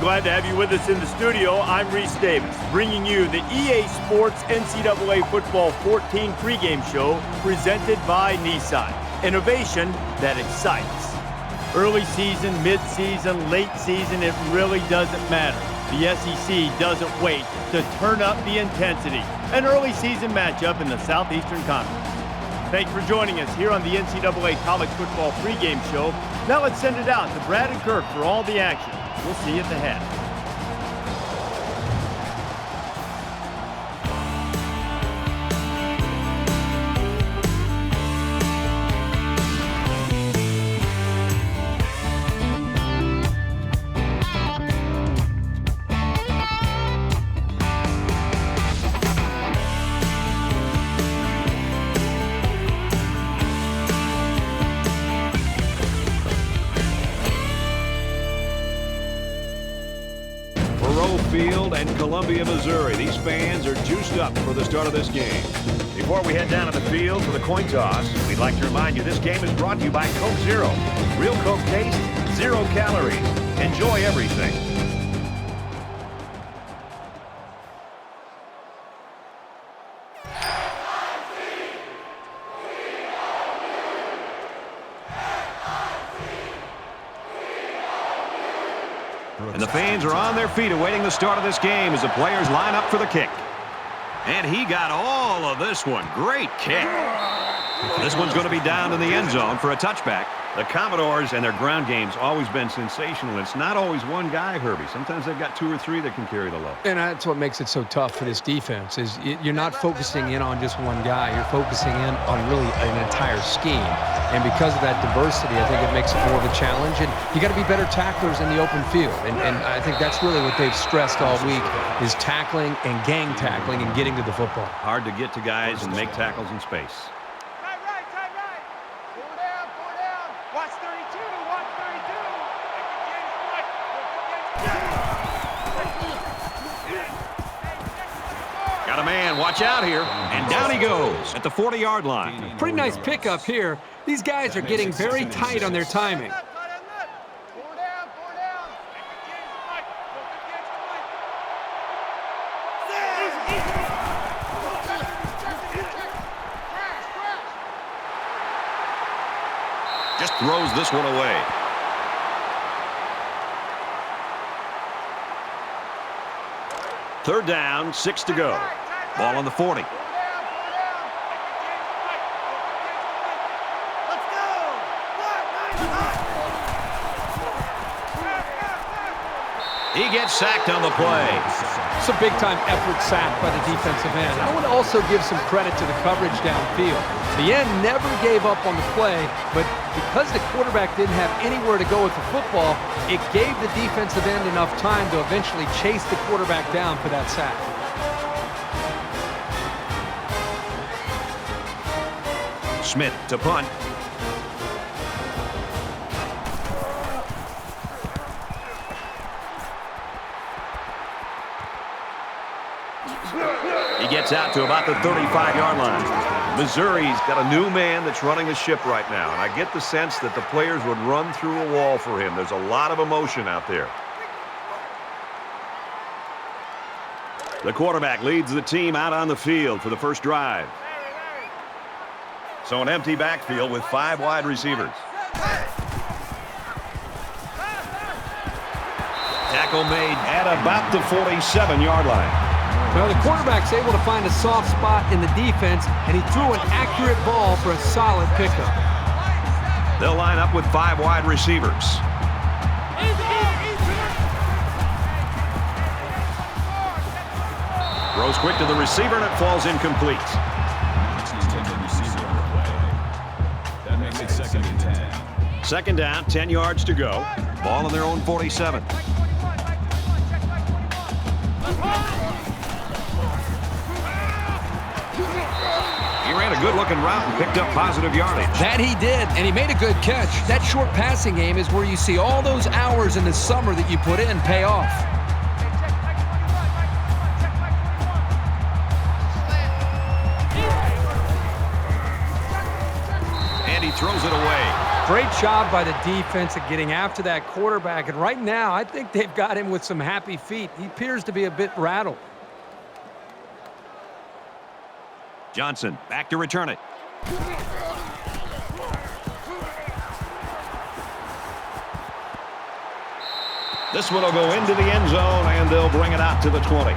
Glad to have you with us in the studio. I'm Reese Davis, bringing you the EA Sports NCAA Football 14 pregame show presented by Nissan. Innovation that excites. Early season, mid-season, late season, it really doesn't matter. The SEC doesn't wait to turn up the intensity. An early season matchup in the Southeastern Conference. Thanks for joining us here on the NCAA College Football pregame show. Now let's send it out to Brad and Kirk for all the action. We'll see you at the head. Field and Columbia, Missouri. These fans are juiced up for the start of this game. Before we head down to the field for the coin toss, we'd like to remind you this game is brought to you by Coke Zero. Real Coke taste, 0 calories. Enjoy everything. And the fans are on their feet awaiting the start of this game as the players line up for the kick. And he got all of this one. Great kick. This one's going to be down in the end zone for a touchback. The Commodores and their ground game's always been sensational. It's not always one guy, Herbie. Sometimes they've got 2 or 3 that can carry the load. And that's what makes it so tough for this defense is you're not focusing in on just one guy. You're focusing in on really an entire scheme. And because of that diversity, I think it makes it more of a challenge. And you got to be better tacklers in the open field. And I think that's really what they've stressed all week is tackling and gang tackling and getting to the football. Hard to get to guys and make tackles in space. Got a man, watch out here. And down he goes at the 40-yard line. Pretty nice pickup here. These guys are getting very tight on their timing. Just throws this one away. Third down, 6 to go. Ball on the 40. He gets sacked on the play. It's a big-time effort sack by the defensive end. I would also give some credit to the coverage downfield. The end never gave up on the play, but because the quarterback didn't have anywhere to go with the football, it gave the defensive end enough time to eventually chase the quarterback down for that sack. Smith to punt. He gets out to about the 35-yard line. Missouri's got a new man that's running the ship right now, and I get the sense that the players would run through a wall for him. There's a lot of emotion out there. The quarterback leads the team out on the field for the first drive. So an empty backfield with 5 wide receivers. Tackle made at about the 47-yard line. Well, the quarterback's able to find a soft spot in the defense, and he threw an accurate ball for a solid pickup. They'll line up with 5 wide receivers. Throws quick to the receiver, and it falls incomplete. That makes it 2nd and 10. Second down, 10 yards to go. Ball on their own 47. He ran a good-looking route and picked up positive yardage. That he did, and he made a good catch. That short passing game is where you see all those hours in the summer that you put in pay off. And he throws it away. Great job by the defense at getting after that quarterback. And right now, I think they've got him with some happy feet. He appears to be a bit rattled. Johnson back to return it. This one will go into the end zone, and they'll bring it out to the 20.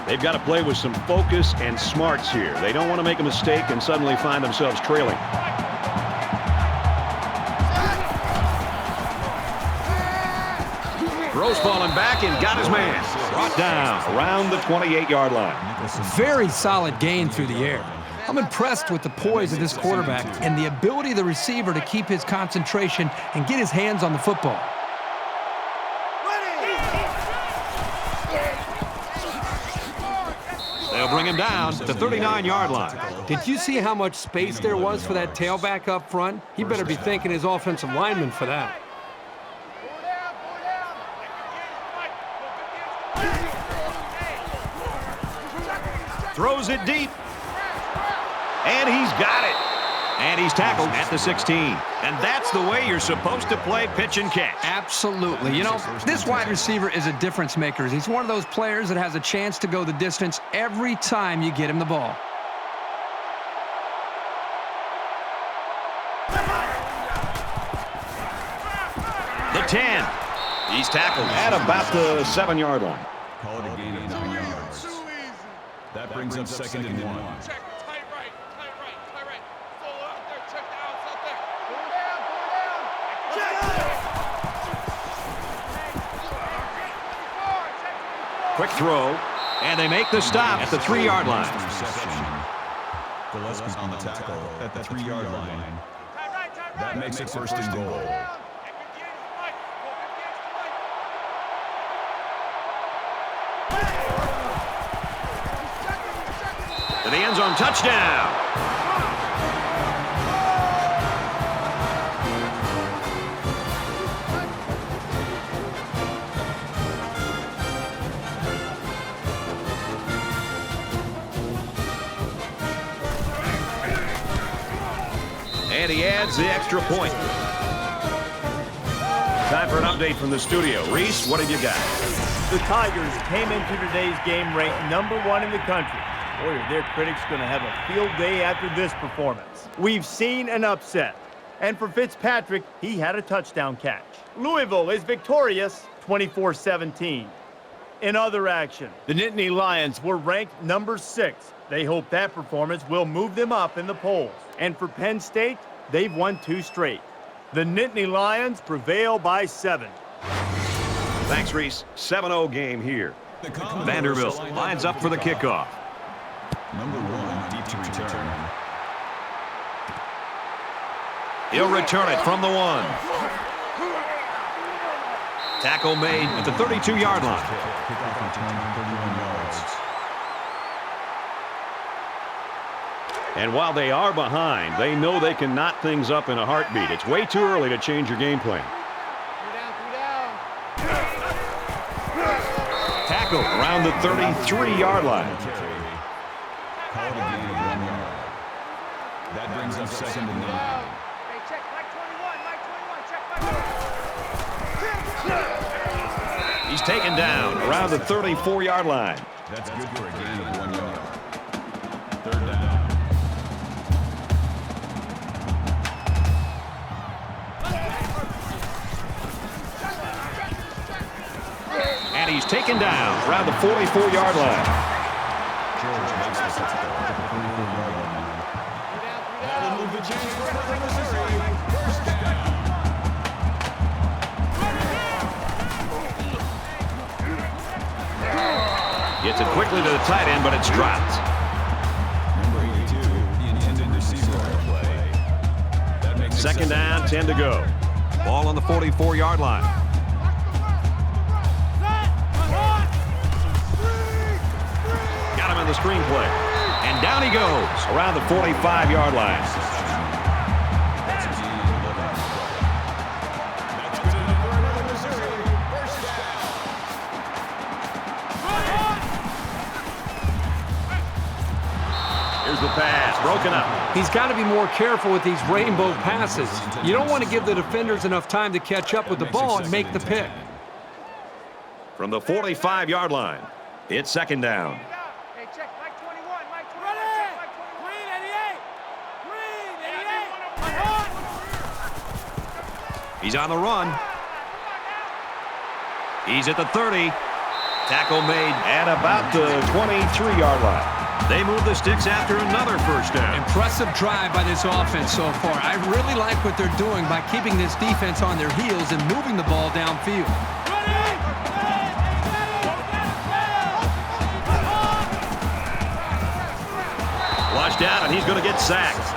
They've got to play with some focus and smarts here. They don't want to make a mistake and suddenly find themselves trailing. Throws falling back and got his man. Brought down around the 28-yard line. Very solid gain through the air. I'm impressed with the poise of this quarterback and the ability of the receiver to keep his concentration and get his hands on the football. They'll bring him down to the 39-yard line. Did you see how much space there was for that tailback up front? He better be thanking his offensive lineman for that. Throws it deep. And he's got it. And he's tackled at the 16. And that's the way you're supposed to play pitch and catch. Absolutely. You know, this wide receiver is a difference maker. He's one of those players that has a chance to go the distance every time you get him the ball. The 10. He's tackled at about the 7-yard line. Call it a gain of 9 yards. That brings up second and 1. Check, tight right. Full out there, check the outs out there. Quick throw. And they make the stop at the 3-yard line. Gillespie's on the tackle at the 3-yard line. That makes it first and goal. To the end zone, touchdown. And he adds the extra point. Time for an update from the studio. Reese, what have you got? The Tigers came into today's game ranked #1 in the country. Boy, are their critics going to have a field day after this performance. We've seen an upset. And for Fitzpatrick, he had a touchdown catch. Louisville is victorious 24-17. In other action, the Nittany Lions were ranked #6. They hope that performance will move them up in the polls. And for Penn State, they've won 2 straight. The Nittany Lions prevail by 7. Thanks, Reese. 7-0 game here. Vanderbilt lines up for the kickoff. Number 1, deep to return. He'll return it from the 1. Tackle made at the 32-yard line. Kickoff return, 31 yards. And while they are behind, they know they can knot things up in a heartbeat. It's way too early to change your game plan. Tackle around the 33-yard line. Call it a gain of 1 yard. That brings up second and 9. Hey, check, Mike 21, check. He's taken down around the 34-yard line. That's good for a gain of 1 yard. Third down. And he's taken down around the 44-yard line. George makes the tackle at the 44-yard line. That will move the chains for Missouri. First down. Gets it quickly to the tight end, but it's dropped. Number 82, the intended receiver on the play. That makes it Second down, 10 to go. Ball on the 44-yard line. Got him in the screenplay. And down he goes around the 45-yard line. That's good enough for another Missouri. First down. Here's the pass, broken up. He's got to be more careful with these rainbow passes. You don't want to give the defenders enough time to catch up with the ball and make the pick. From the 45-yard line, it's second down. Hey, check. Mike 21. Mike 21. Check Mike 21. Green 88. Green 88. He's on the run. He's at the 30. Tackle made At about the 23-yard line. They move the sticks after another first down. Impressive drive by this offense so far. I really like what they're doing by keeping this defense on their heels and moving the ball downfield. Flushed out, and he's going to get sacked.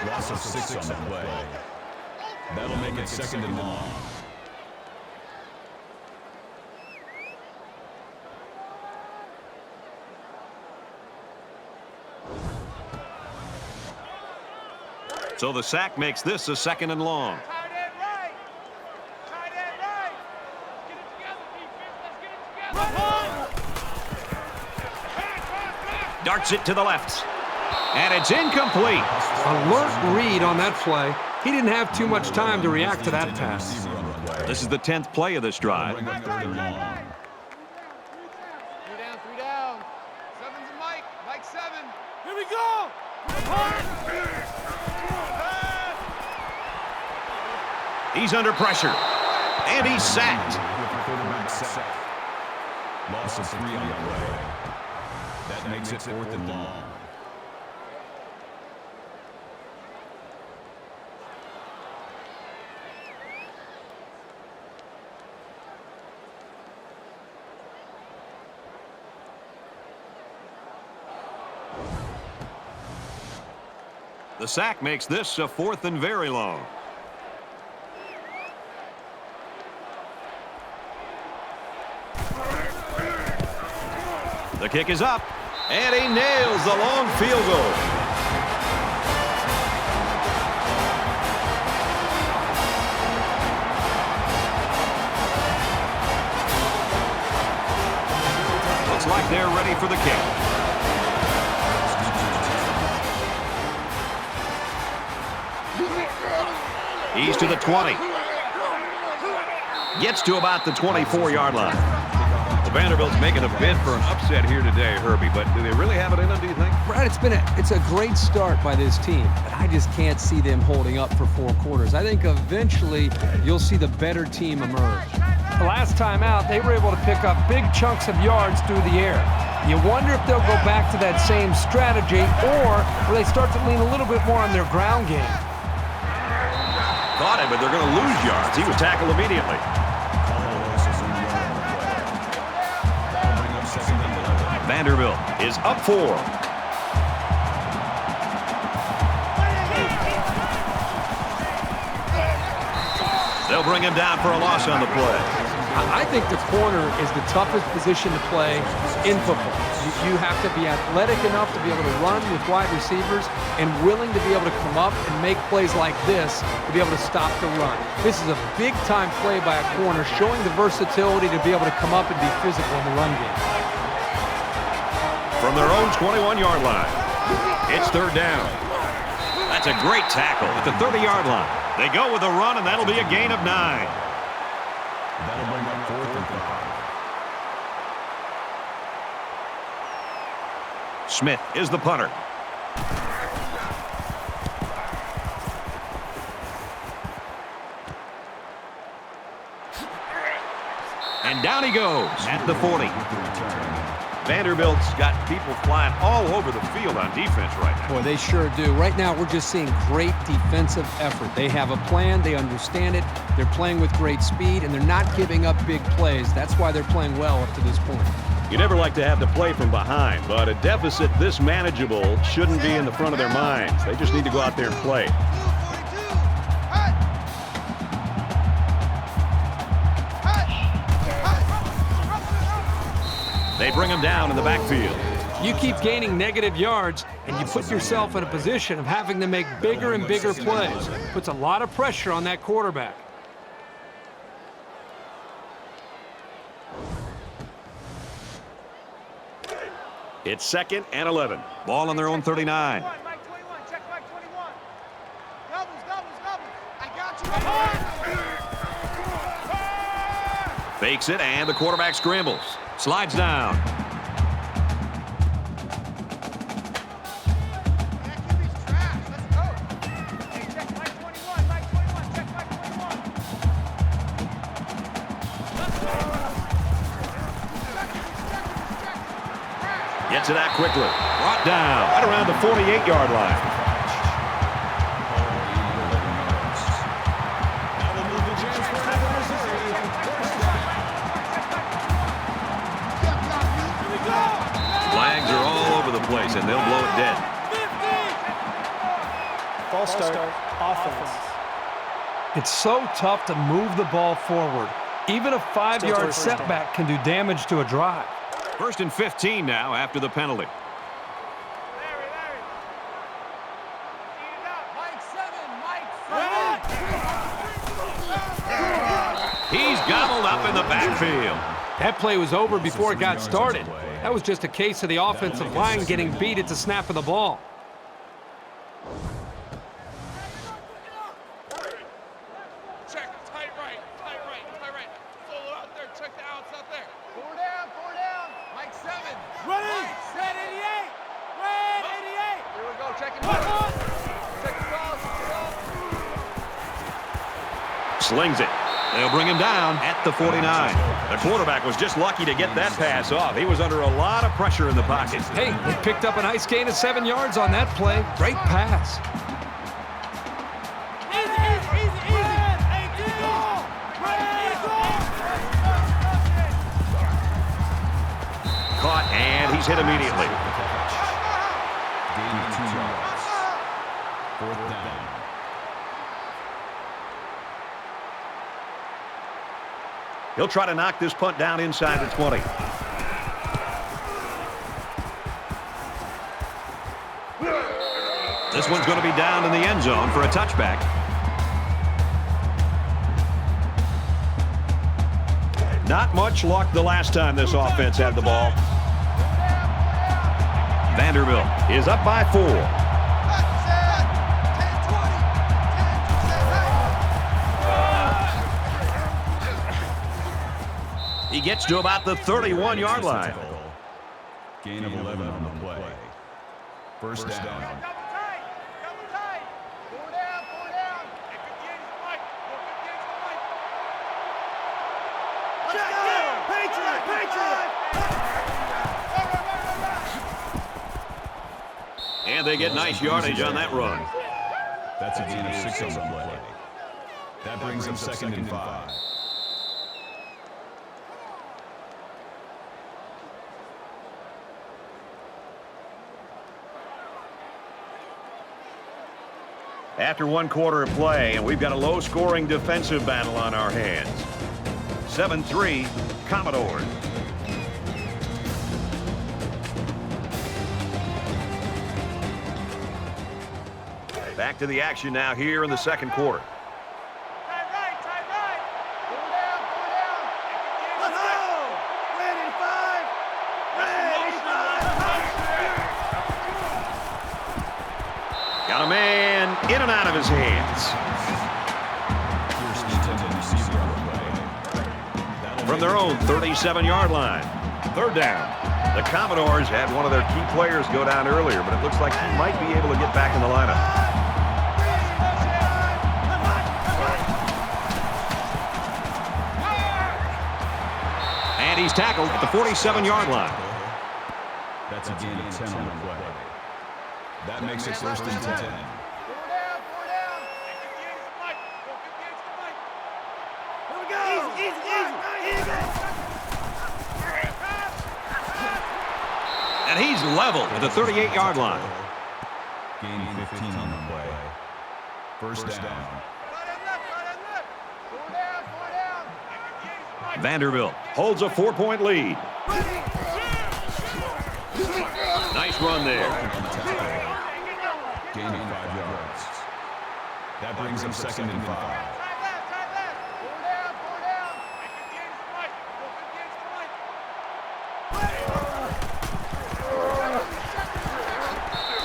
Loss of 6 on the play. That'll make it second and long. So the sack makes this a second and long. Tight end right. Tight end right. Let's get it together, defense. Let's get it together. Darts it to the left. And it's incomplete. Alert read on that play. He didn't have too much time to react to that pass. This is the 10th play of this drive. Bring up third and long. 3 down, 3 down. 7's a Mike. Mike 7. Here we go. He's under pressure. And he's sacked. Quarterback sack. Loss of 3 on the play. That makes it fourth and long. The sack makes this a fourth and very long. The kick is up, and he nails the long field goal. Looks like they're ready for the kick. He's to the 20. Gets to about the 24-yard line. Well, Vanderbilt's making a bid for an upset here today, Herbie, but do they really have it in them, do you think? Brad, it's a great start by this team, but I just can't see them holding up for 4 quarters. I think eventually you'll see the better team emerge. The last time out, they were able to pick up big chunks of yards through the air. You wonder if they'll go back to that same strategy, or will they start to lean a little bit more on their ground game? Caught him, but they're going to lose yards. He was tackled immediately. Vanderbilt is up 4. They'll bring him down for a loss on the play. I think the corner is the toughest position to play in football. You have to be athletic enough to be able to run with wide receivers and willing to be able to come up and make plays like this to be able to stop the run. This is a big-time play by a corner, showing the versatility to be able to come up and be physical in the run game. From their own 21-yard line, it's third down. That's a great tackle at the 30-yard line. They go with a run, and that'll be a gain of 9. That'll bring up fourth and 5. Smith is the punter. And down he goes at the 40. Vanderbilt's got people flying all over the field on defense right now. Boy, they sure do. Right now, we're just seeing great defensive effort. They have a plan. They understand it. They're playing with great speed, and they're not giving up big plays. That's why they're playing well up to this point. You never like to have to play from behind, but a deficit this manageable shouldn't be in the front of their minds. They just need to go out there and play. They bring him down in the backfield. You keep gaining negative yards, and you put yourself in a position of having to make bigger and bigger plays. Puts a lot of pressure on that quarterback. It's 2nd and 11. Ball on their own 39. Mike 21. Fakes it, and the quarterback scrambles. Slides down. Gets it out quickly. Brought down right around the 48-yard line. Flags are all over the place, and they'll blow it dead. False start, offense. It's so tough to move the ball forward. Even a 5-yard setback can do damage to a drive. 1st and 15 now after the penalty. He's gobbled up in the backfield. That play was over before it got started. That was just a case of the offensive line getting beat at the snap of the ball. Check, tight right. Solo out there, check the outs out there. Four down. Mike 7. Ready. Red 88. Here we go, check it out. Check the balls. Slings it. They'll bring him down at the 49. The quarterback was just lucky to get that pass off. He was under a lot of pressure in the pocket. Hey, he picked up a nice gain of 7 yards on that play. Great pass. Caught, and he's hit immediately. Gain of 2 yards. 4th down. He'll try to knock this punt down inside the 20. This one's going to be down in the end zone for a touchback. Not much luck the last time this offense had the ball. Vanderbilt is up by 4. He gets to about the 31-yard line. Gain of 11 on the play. 1st down. And they get nice yardage on that run. That's a gain of 6 on the play. That brings them 2nd and 5. After 1 quarter of play, and we've got a low-scoring defensive battle on our hands. 7-3, Commodores. Back to the action now here in the 2nd quarter. Tight right. Four down. Let's go. Ready, 5. Got a man in and out of his hands. From their own 37-yard line. 3rd down. The Commodores had one of their key players go down earlier, but it looks like he might be able to get back in the lineup. And he's tackled at the 47-yard line. That's a gain of 10 on the play. That makes it 1st and 10. And he's level at the 38-yard line. Gain of 15 on the play. 1st down. Vanderbilt holds a 4-point lead. Nice run there. Gain of 5 yards. That brings him 2nd and 5.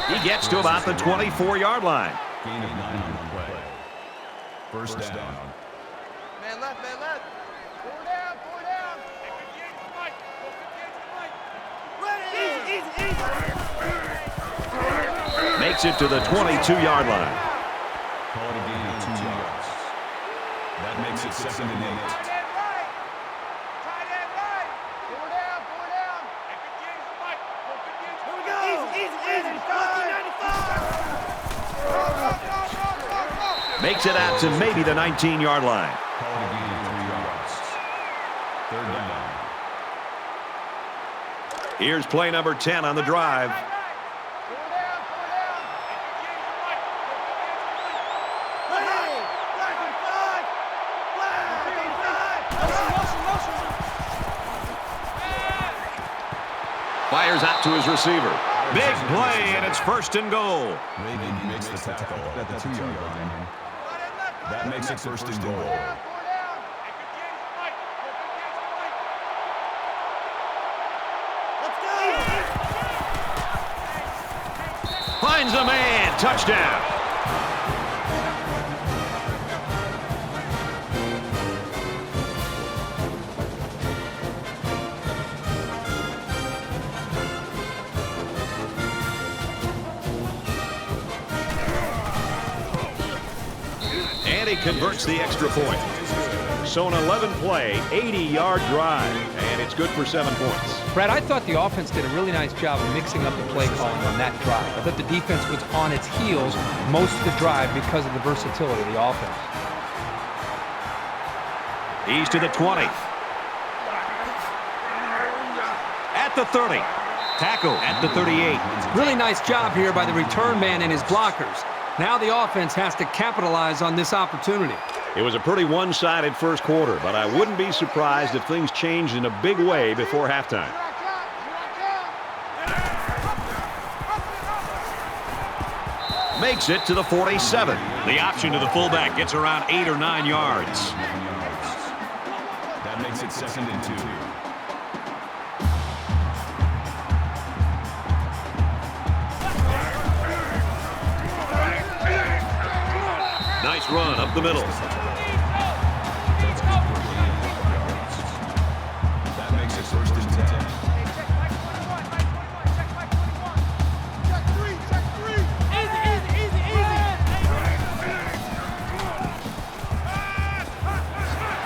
He gets to about the 24-yard line. Gain of 9 on the play. First down. Man left, man left. Four down, four down. Hey, 58 to Mike. Go 58 to Mike. Makes it to the 22-yard line. Call it a gain of 2 yards. That makes it 2nd and 8. Tight end right. Tight end right. Four down, four down. Hey, 58 to Mike. Go 58 to Mike. Easy. 95. Makes it out to maybe the 19-yard line. Call it a gain of 3 yards. 3rd down. Here's play number 10 on the drive. Fires out to his receiver. Big play, and it's 1st and goal. Reagan makes the tackle at the 2-yard line. That makes it 1st and goal. Finds a man. Touchdown. And he converts the extra point. So an 11-play, 80-yard drive, and it's good for 7 points. Brad, I thought the offense did a really nice job of mixing up the play calling on that drive. I thought the defense was on its heels most of the drive because of the versatility of the offense. He's to the 20. At the 30. Tackle at the 38. Really nice job here by the return man and his blockers. Now the offense has to capitalize on this opportunity. It was a pretty one-sided first quarter, but I wouldn't be surprised if things changed in a big way before halftime. Makes it to the 47. The option to the fullback gets around 8 or 9 yards. That makes it 2nd and 2. Nice run up the middle. That makes it 1st and 10.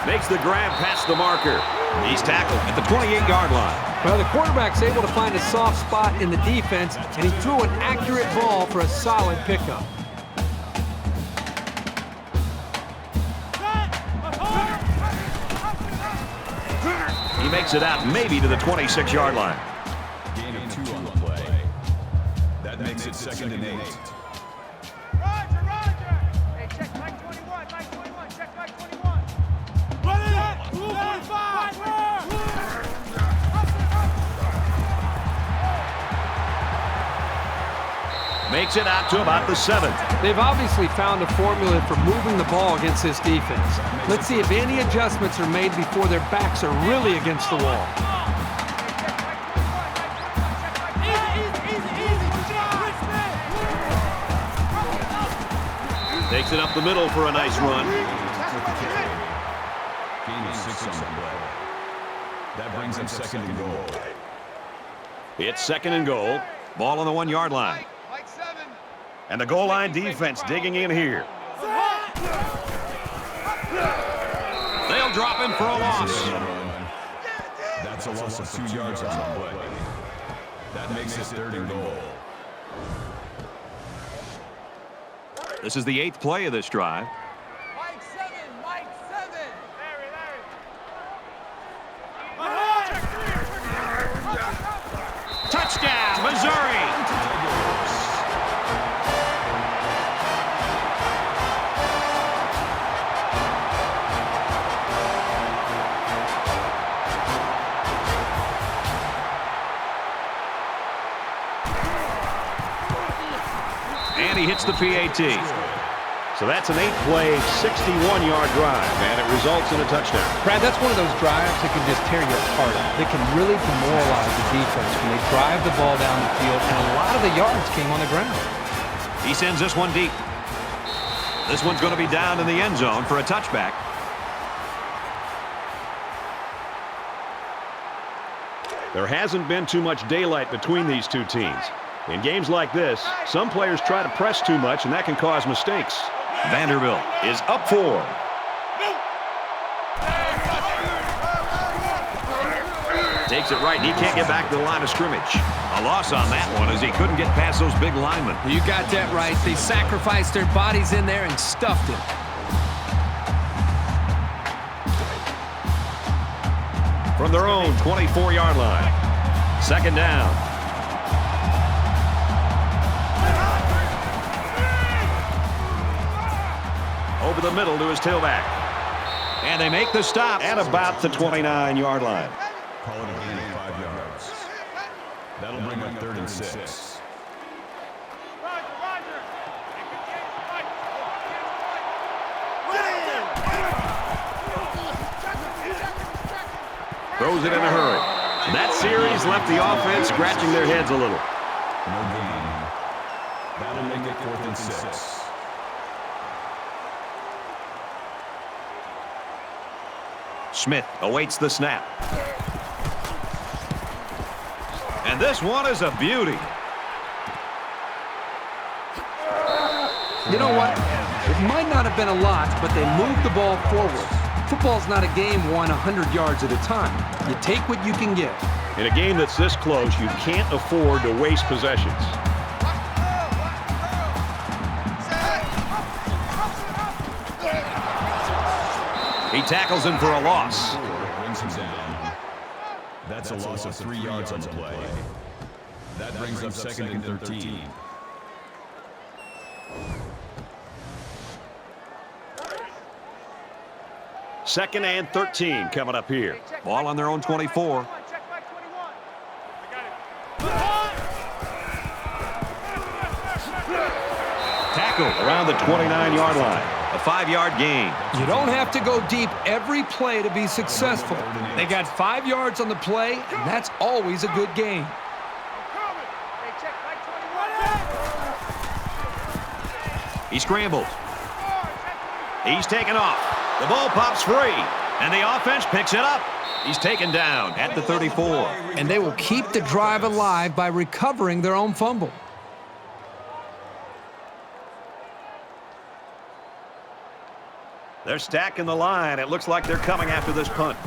Makes the grab past the marker. He's tackled at the 28-yard line. Well, the quarterback's able to find a soft spot in the defense, and he threw an accurate ball for a solid pickup. He makes it out maybe to the 26-yard line. Gain of 2 on the play. That makes it 2nd and 8. Roger. Hey, check Mike 21. Check Mike 21. Run it up. 45. Makes it out to about the 7. They've obviously found a formula for moving the ball against this defense. Let's see if any adjustments are made before their backs are really against the wall. Takes it up the middle for a nice run. Gain of 6 on the play. That brings him 2nd and goal. It's 2nd and goal. Ball on the 1-yard line. Mike 7. And the goal line defense digging in here. They'll drop him for a loss. That's a loss of 2 yards on the play. That makes it 3rd and goal. This is the 8th play of this drive. Mike 7. Touchdown, Missouri! And he hits the PAT. So that's an 8-play, 61-yard drive, and it results in a touchdown. Brad, that's one of those drives that can just tear you apart. That can really demoralize the defense when they drive the ball down the field, and a lot of the yards came on the ground. He sends this one deep. This one's going to be down in the end zone for a touchback. There hasn't been too much daylight between these two teams. In games like this, some players try to press too much, and that can cause mistakes. Vanderbilt is up 4. Takes it right, and he can't get back to the line of scrimmage. A loss on that one as he couldn't get past those big linemen. You got that right. They sacrificed their bodies in there and stuffed it. From their own 24-yard line. Second down. Over the middle to his tailback. And they make the stop At about the 29-yard line. Call it a gain of 5 yards. That'll bring up 3rd and 6. Throws it in a hurry. That series left the offense scratching their heads a little. No gain. That'll make it 4th and 6. Smith awaits the snap. And this one is a beauty. You know what? It might not have been a lot, but they moved the ball forward. Football's not a game won 100 yards at a time. You take what you can get. In a game that's this close, you can't afford to waste possessions. He tackles him for a loss. Brings him down. That's a loss of 3 yards on the play. That brings up 2nd and 13. Second and 13 coming up here. Ball on their own 24. Tackle around the 29-yard line. A 5-yard gain. You don't have to go deep every play to be successful. They got 5 yards on the play, and that's always a good gain. He scrambles. He's taken off. The ball pops free, and the offense picks it up. He's taken down at the 34. And they will keep the drive alive by recovering their own fumble. They're stacking the line. It looks like they're coming after this punt.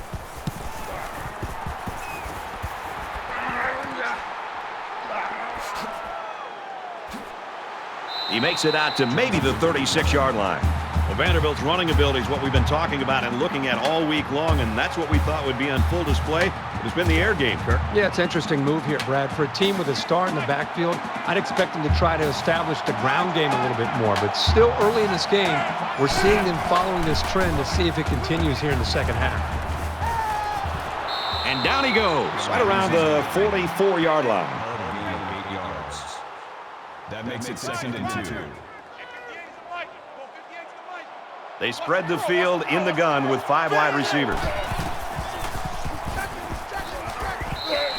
He makes it out to maybe the 36-yard line. Well, Vanderbilt's running ability is what we've been talking about and looking at all week long, and that's what we thought would be on full display. It's been the air game, Kirk. Yeah, it's an interesting move here, Brad. For a team with a star in the backfield, I'd expect them to try to establish the ground game a little bit more. But still early in this game, we're seeing them following this trend to see if it continues here in the second half. And down he goes. Right around the 44-yard line. A gain of 8 yards. That makes it 2nd and 2. They spread the field in the gun with 5 wide receivers.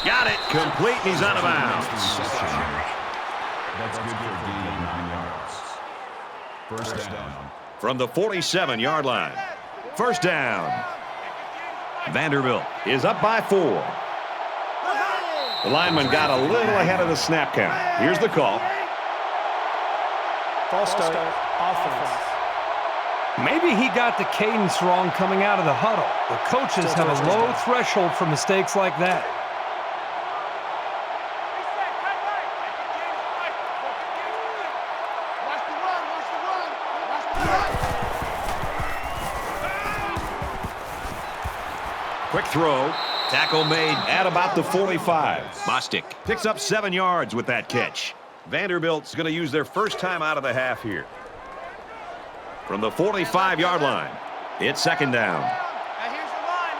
Got it. Complete, and he's out of bounds. That's good for a gain of 9 yards. First down. From the 47-yard line. First down. Vanderbilt is up by 4. The lineman got a little ahead of the snap count. Here's the call. False start. Offense. Maybe he got the cadence wrong coming out of the huddle. The coaches have a low threshold for mistakes like that. Quick throw. Tackle made at about the 45. Bostic. Picks up 7 yards with that catch. Vanderbilt's going to use their first time out of the half here. From the 45-yard line, it's second down. Here's the line.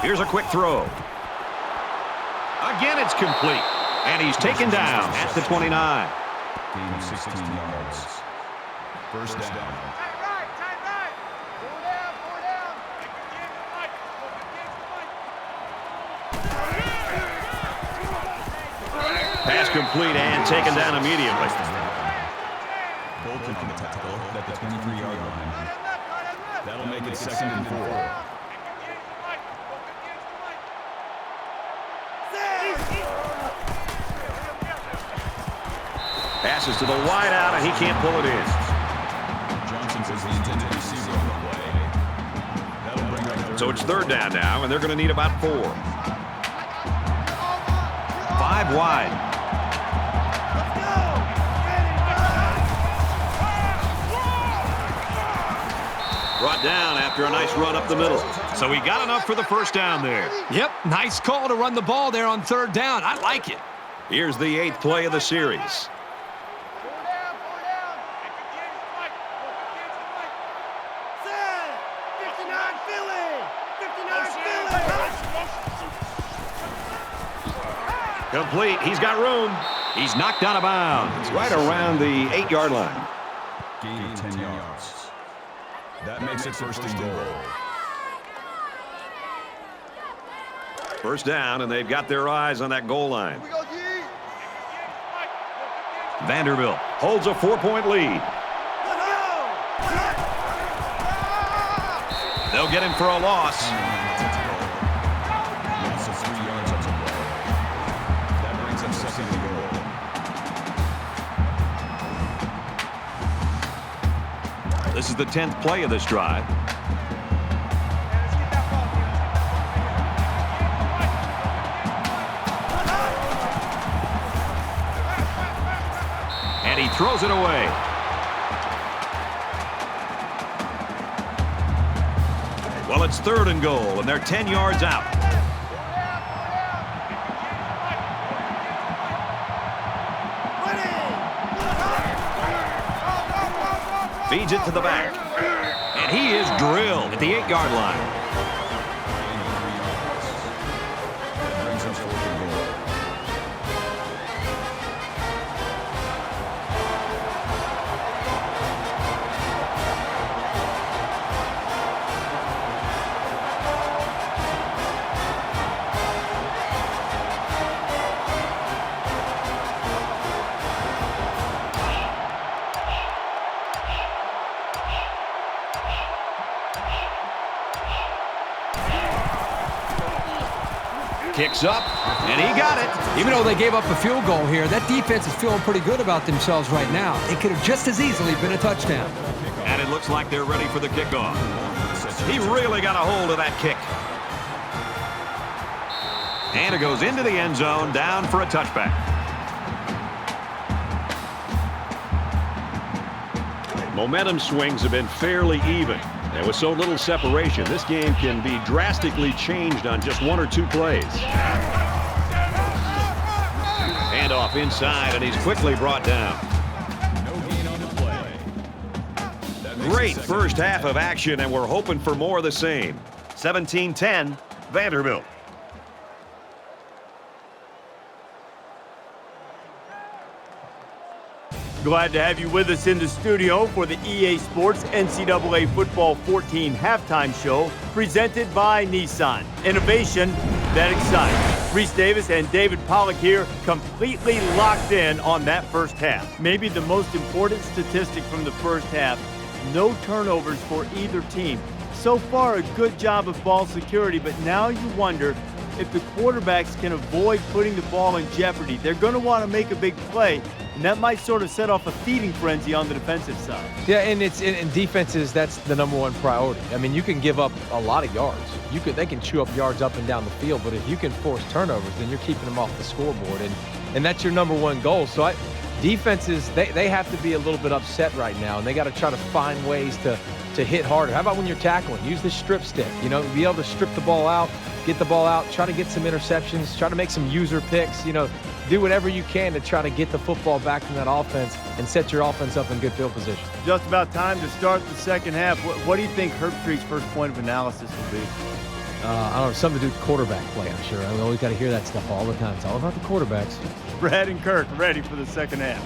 Here's a quick throw. Again, it's complete. And he's taken down at the 29. Gain of 16 yards. First down. Tight right. Four down. Pass complete and taken down immediately. Bolton on the tackle at the 23-yard line. That'll make it 2nd and 4. Passes to the wide out, and he can't pull it in. Johnson says the intended receiver on the play. That'll bring up So it's 3rd down now, and they're going to need about 4. 5 wide. Brought down after a nice run up the middle. So he got enough for the 1st down there. Yep, nice call to run the ball there on 3rd down. I like it. Here's the 8th play of the series. Complete. He's got room. He's knocked out of bounds right around the 8-yard line. gain of 10 yards. That makes it 1st and goal. 1st down, and they've got their eyes on that goal line. Vanderbilt holds a 4-point lead. They'll get him for a loss. Loss of 3 yards on the play. That brings up 2nd and goal. This is the 10th play of this drive. And he throws it away. Well, it's 3rd and goal, and they're 10 yards out. Feeds it to the back. And he is drilled at the 8-yard line. That brings up 4th and goal. Kicks up, and he got it. Even though they gave up a field goal here, that defense is feeling pretty good about themselves right now. It could have just as easily been a touchdown. And it looks like they're ready for the kickoff. He really got a hold of that kick. And it goes into the end zone, down for a touchback. Momentum swings have been fairly even. And with so little separation, this game can be drastically changed on just 1 or 2 plays. Handoff inside, and he's quickly brought down. No gain on the play. That makes Great it 2nd first half of action, and we're hoping for more of the same. 17-10, Vanderbilt. Glad to have you with us in the studio for the EA Sports NCAA Football 14 halftime show presented by Nissan. Innovation that excites. Reese Davis and David Pollack here, completely locked in on that first half. Maybe the most important statistic from the first half, no turnovers for either team. So far, a good job of ball security, but now you wonder if the quarterbacks can avoid putting the ball in jeopardy. They're going to want to make a big play, and that might sort of set off a feeding frenzy on the defensive side. Yeah, and it's in defenses, that's the #1 priority. I mean, you can give up a lot of yards. They can chew up yards up and down the field, but if you can force turnovers, then you're keeping them off the scoreboard, and that's your #1 goal. So defenses, they have to be a little bit upset right now, and they got to try to find ways to hit harder. How about when you're tackling? Use the strip stick. You know, be able to strip the ball out, get the ball out, try to get some interceptions, try to make some user picks. You know, do whatever you can to try to get the football back from that offense and set your offense up in good field position. Just about time to start the second half. What do you think Herbstreit's first point of analysis will be? I don't know, something to do with quarterback play, I'm sure. I mean, we always got to hear that stuff all the time. It's all about the quarterbacks. Brad and Kirk ready for the second half.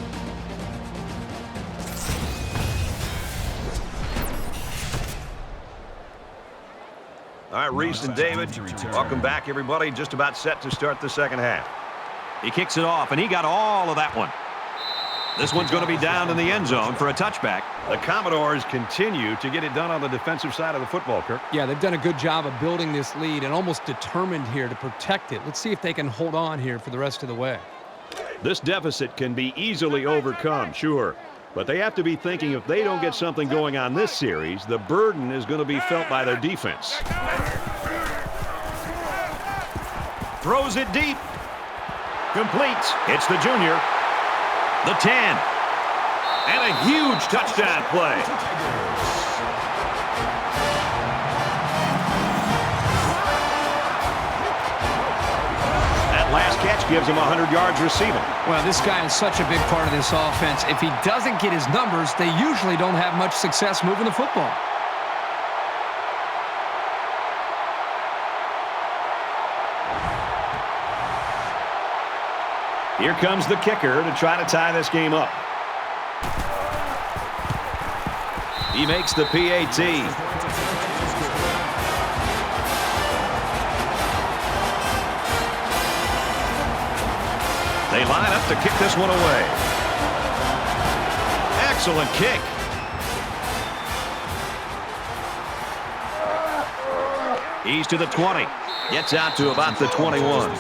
All right, Reese and David, welcome back, everybody. Just about set to start the second half. He kicks it off, and he got all of that one. This one's going to be down in the end zone for a touchback. The Commodores continue to get it done on the defensive side of the football, Kirk. Yeah, they've done a good job of building this lead and almost determined here to protect it. Let's see if they can hold on here for the rest of the way. This deficit can be easily overcome, sure. But they have to be thinking if they don't get something going on this series, the burden is going to be felt by their defense. Throws it deep. Complete. It's the junior. The 10. And a huge touchdown play. That last catch gives him 100 yards receiving. Well, this guy is such a big part of this offense. If he doesn't get his numbers, they usually don't have much success moving the football. Here comes the kicker to try to tie this game up. He makes the PAT. They line up to kick this one away. Excellent kick. He's to the 20. Gets out to about the 21.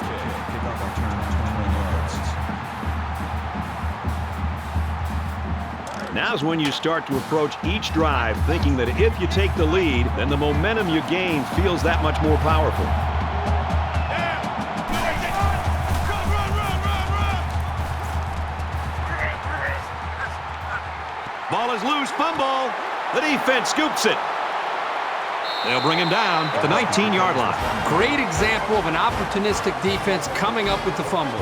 Now's when you start to approach each drive thinking that if you take the lead, then the momentum you gain feels that much more powerful. Ball is loose. Fumble. The defense scoops it. They'll bring him down at the 19-yard line. Great example of an opportunistic defense coming up with the fumble.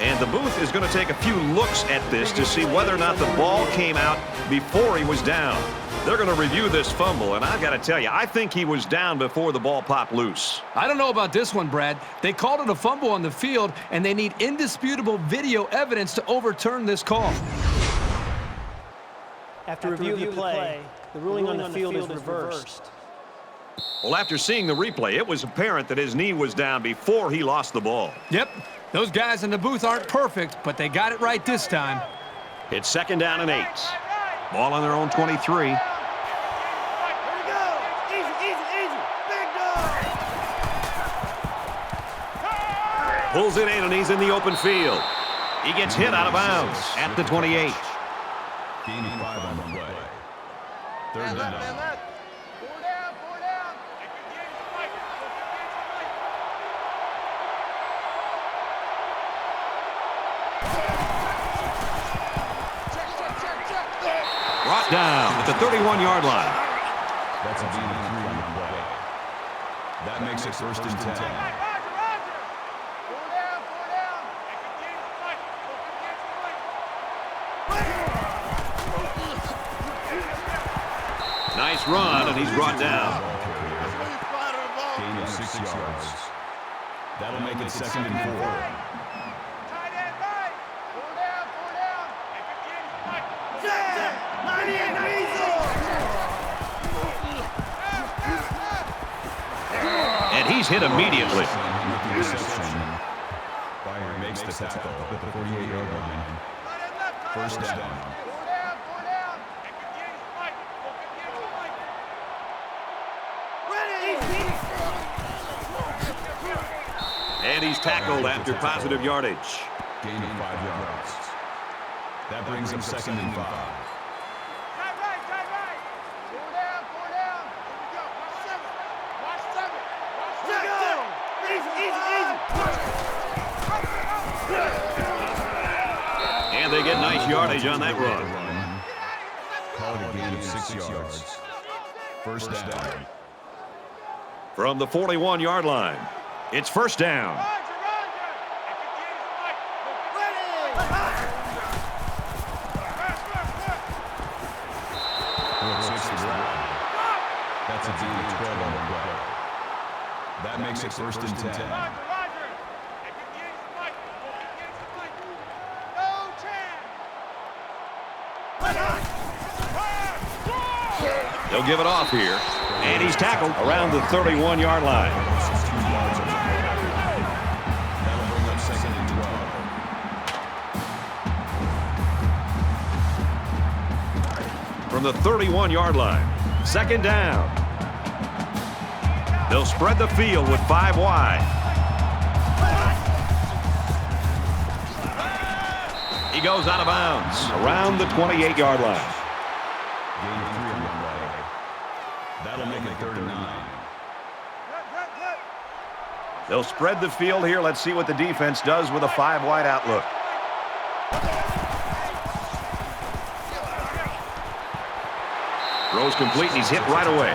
And the booth is going to take a few looks at this to see whether or not the ball came out before he was down. They're going to review this fumble, and I've got to tell you, I think he was down before the ball popped loose. I don't know about this one, Brad. They called it a fumble on the field, and they need indisputable video evidence to overturn this call. After review of the play, the ruling on the field is reversed. Well, after seeing the replay, it was apparent that his knee was down before he lost the ball. Yep, those guys in the booth aren't perfect, but they got it right this time. It's 2nd down and 8. Ball on their own 23. Pulls it in, and he's in the open field. He gets hit out of bounds at the 28. Gain of 5 on the play. 3rd down. Four down. Brought down at the 31-yard line. That's a gain of 3 on the play. That makes it 1st and 10. Nice run, and he's brought down. Gain of 6 yards. That'll make it 2nd and 4. And he's hit immediately. Fire makes the tackle at the 48-yard line. 1st down. And he's tackled after positive yardage. Gain of 5 yards. That brings him 2nd and 5. And they get nice yardage on that run. Call it a gain of 6 yards. 1st down. From the 41-yard line, it's 1st down. That's a gain of 12 on the play. That makes it 1st and 10. They'll give it off here. And he's tackled around the 31-yard line. That'll bring up 2nd and 12. From the 31-yard line. 2nd down. They'll spread the field with 5 wide. He goes out of bounds around the 28-yard line. Gain of 3 on the play. That'll make it 3rd and 9. They'll spread the field here. Let's see what the defense does with a 5 wide outlook. Throws complete, and he's hit right away.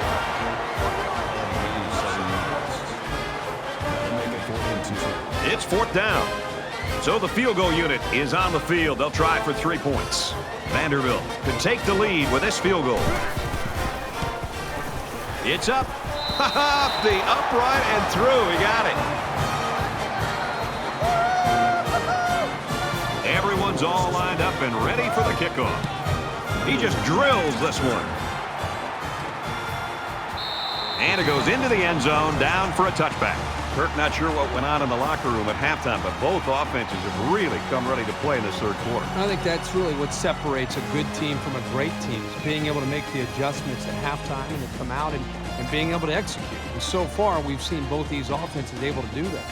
It's 4th down. So the field goal unit is on the field. They'll try for 3 points. Vanderbilt could take the lead with this field goal. It's up. Off the upright and through. He got it. Everyone's all lined up and ready for the kickoff. He just drills this one. And it goes into the end zone, down for a touchback. Kirk, not sure what went on in the locker room at halftime, but both offenses have really come ready to play in this 3rd quarter. I think that's really what separates a good team from a great team, is being able to make the adjustments at halftime and to come out and being able to execute. And so far, we've seen both these offenses able to do that.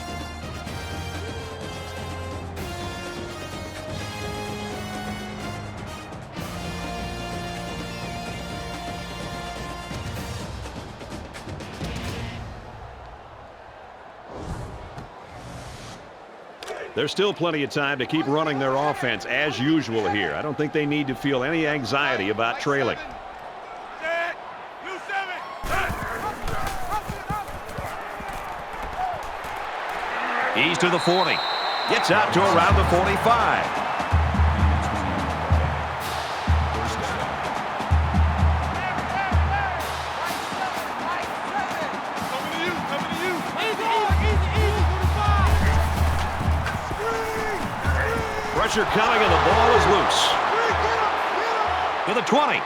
There's still plenty of time to keep running their offense as usual here. I don't think they need to feel any anxiety about trailing. He's to the 40. Gets out to around the 45. Pressure coming and the ball is loose. To the 20.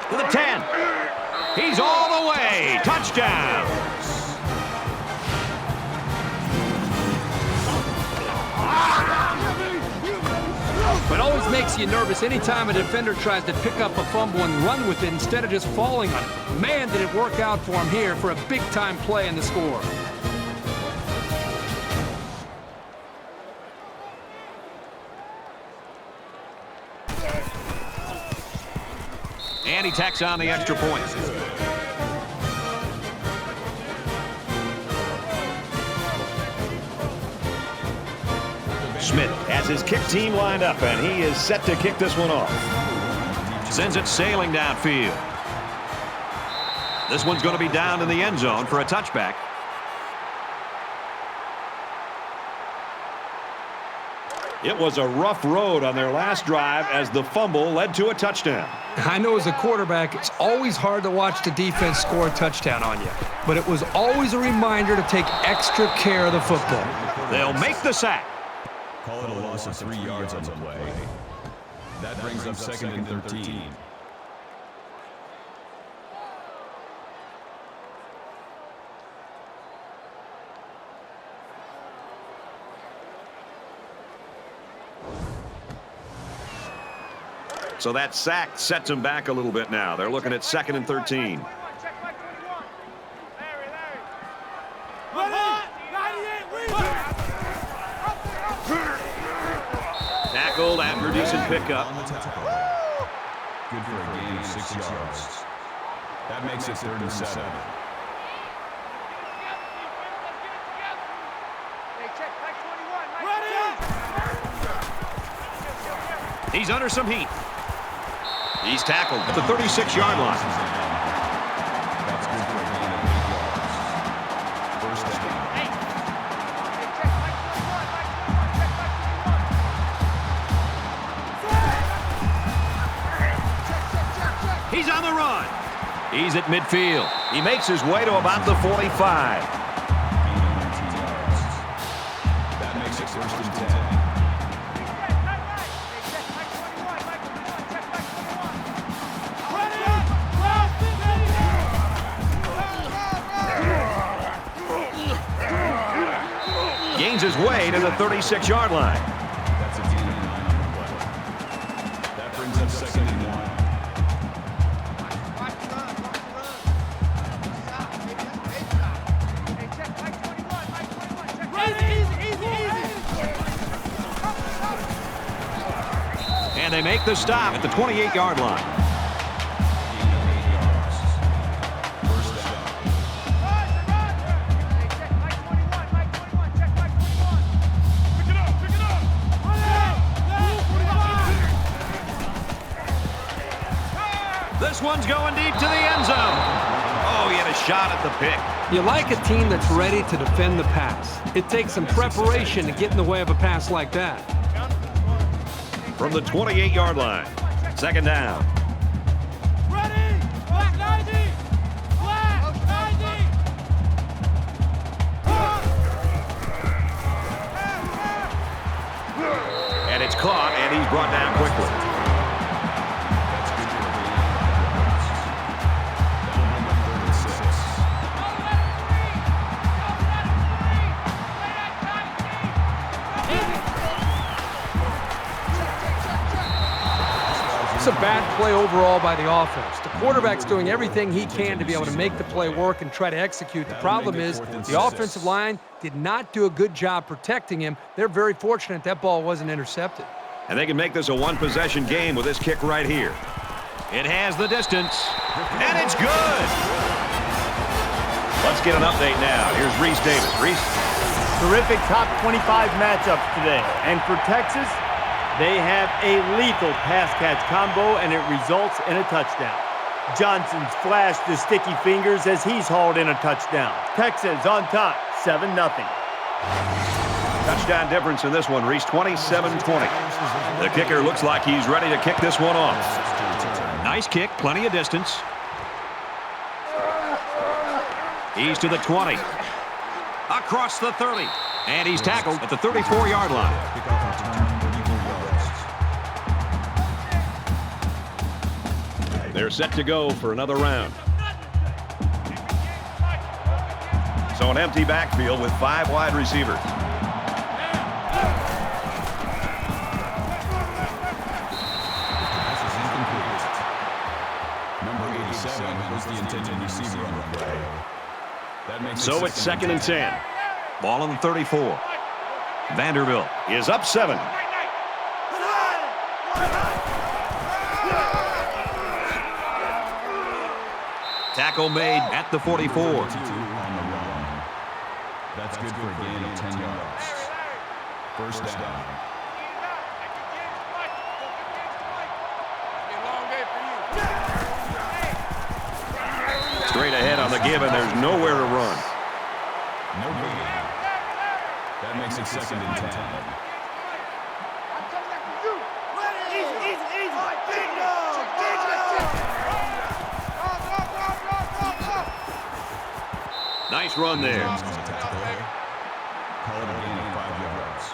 To the 10. He's all the way. Touchdown. It always makes you nervous anytime a defender tries to pick up a fumble and run with it instead of just falling on it. Man, did it work out for him here for a big-time play in the score. And he tacks on the extra point. Smith has his kick team lined up, and he is set to kick this one off. Sends it sailing downfield. This one's going to be down in the end zone for a touchback. It was a rough road on their last drive as the fumble led to a touchdown. I know as a quarterback, it's always hard to watch the defense score a touchdown on you. But it was always a reminder to take extra care of the football. They'll make the sack. Call it a loss of 3 yards on the play. That brings up 2nd and 13. So that sack sets them back a little bit now. They're looking at 2nd and 13. Tackled after a decent pickup. Good for a gain of 6 yards. That makes it 3rd and 7. He's under some heat. He's tackled at the 36-yard line. That's good for a gain of 8 yards. 1st down. He's on the run. He's at midfield. He makes his way to about the 45. Gain of 19 yards. That makes it 1st and 10. finds his way to the 36-yard line. That's a gain of 9 on the play. That brings up 2nd and 1. And they make the stop at the 28-yard line. This one's going deep to the end zone. Oh, he had a shot at the pick. You like a team that's ready to defend the pass. It takes some preparation to get in the way of a pass like that. From the 28-yard line, 2nd down. Ready! Black 90! Black 90! And it's caught, and he's brought down quickly. It's a bad play overall by the offense. The quarterback's doing everything he can to be able to make the play work and try to execute. The problem is the offensive line did not do a good job protecting him. They're very fortunate that ball wasn't intercepted. And they can make this a one-possession game with this kick right here. It has the distance, and it's good. Let's get an update now. Here's Reese Davis. Reese. Terrific top 25 matchups today. And for Texas, they have a lethal pass-catch combo, and it results in a touchdown. Johnson's flashed his sticky fingers as he's hauled in a touchdown. Texas on top, 7-0. Touchdown difference in this one, Reese, 27-20. The kicker looks like he's ready to kick this one off. Nice kick, plenty of distance. He's to the 20. Across the 30. And he's tackled at the 34-yard line. They're set to go for another round. So an empty backfield with 5 wide receivers. Number 87 was the intended receiver on the play. That makes So it's 2nd and 10. Ball on the 34. Vanderbilt is up 7. Tackle made at the 44. on the run. That's good for a gain of 10 yards. 1st down. Straight ahead on the give, and there's nowhere to run. No gain. That makes it 2nd and 10. Nice run there. Call it a gain of 5 yards.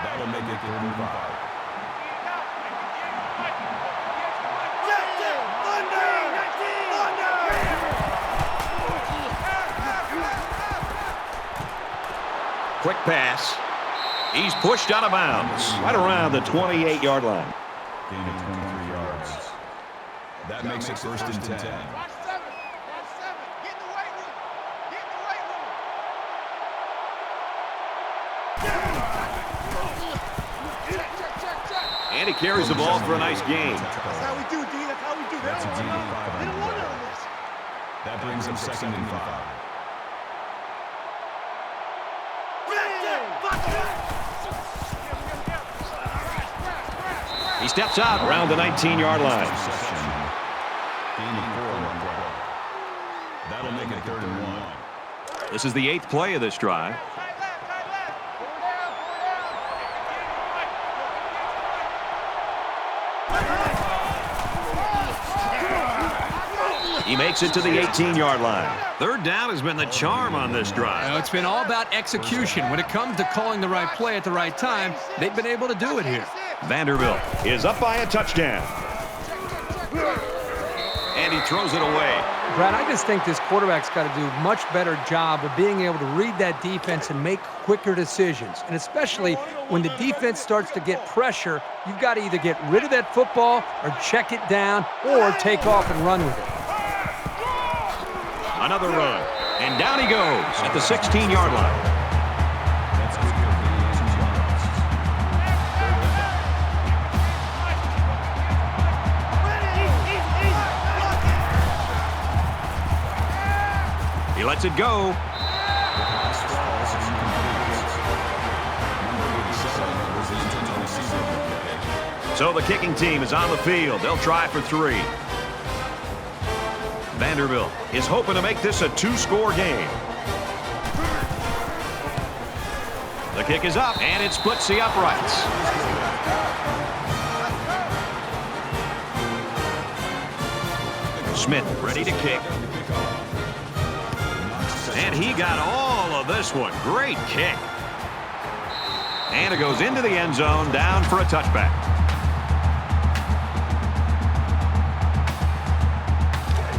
That'll make it 3rd and 5. Quick pass. He's pushed out of bounds right around the 28-yard line. Gain of 23 yards. That makes it 1st and 10. And he carries the ball for a nice gain. That's how we do, D. That's how we do. That's a gain of 5 They on don't the want play. none of this. That brings up 2nd and 5. He steps out around the 19-yard line. Interception. Gain of 4 on the play. That'll make it 3rd and 1. This is the 8th play of this drive. He makes it to the 18-yard line. 3rd down has been the charm on this drive. It's been all about execution. When it comes to calling the right play at the right time, they've been able to do it here. Vanderbilt is up by a touchdown. And he throws it away. Brad, I just think this quarterback's got to do a much better job of being able to read that defense and make quicker decisions. And especially when the defense starts to get pressure, you've got to either get rid of that football or check it down or take off and run with it. Another run. And down he goes at the 16-yard line. He lets it go. So the kicking team is on the field. They'll try for 3. Vanderbilt is hoping to make this a 2-score game. The kick is up, and it splits the uprights. Smith ready to kick. And he got all of this one. Great kick. And it goes into the end zone, down for a touchback.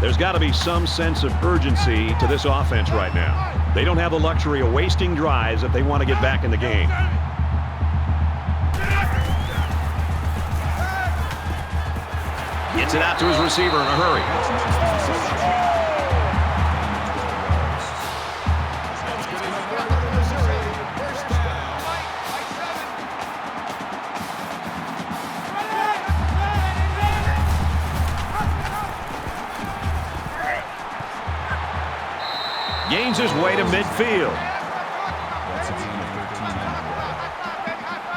There's got to be some sense of urgency to this offense right now. They don't have the luxury of wasting drives if they want to get back in the game. Gets it out to his receiver in a hurry. Gains his way to midfield. That's a gain of 13 now.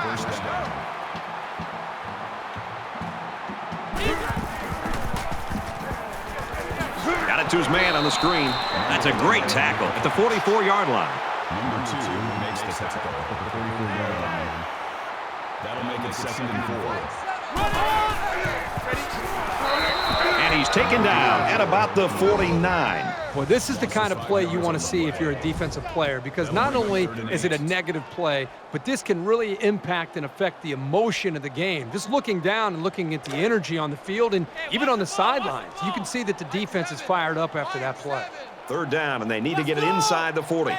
First down. Got it to his man on the screen. That's a great tackle at the 44-yard line. Number 2 makes the tackle at the 44-yard line. That'll make it 2nd and 4. And he's taken down at about the 49. Boy, this is the kind of play you want to see if you're a defensive player, because not only is it a negative play, but this can really impact and affect the emotion of the game. Just looking down and looking at the energy on the field and even on the sidelines, you can see that the defense is fired up after that play. 3rd down, and they need to get it inside the 40.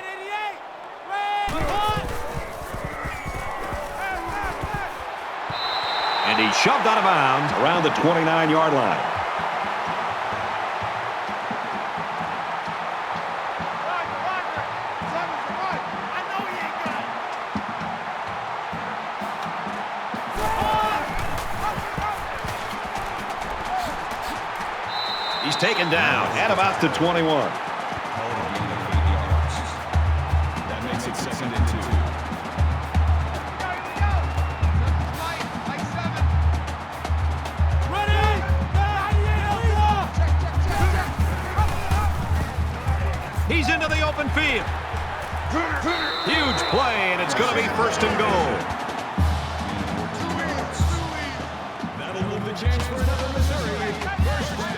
And he's shoved out of bounds around the 29-yard line. He's taken down at about the 21. That makes it 2nd and 2. He's into the open field. Huge play, and it's going to be 1st and goal. That'll move the chains for another Missouri. First down.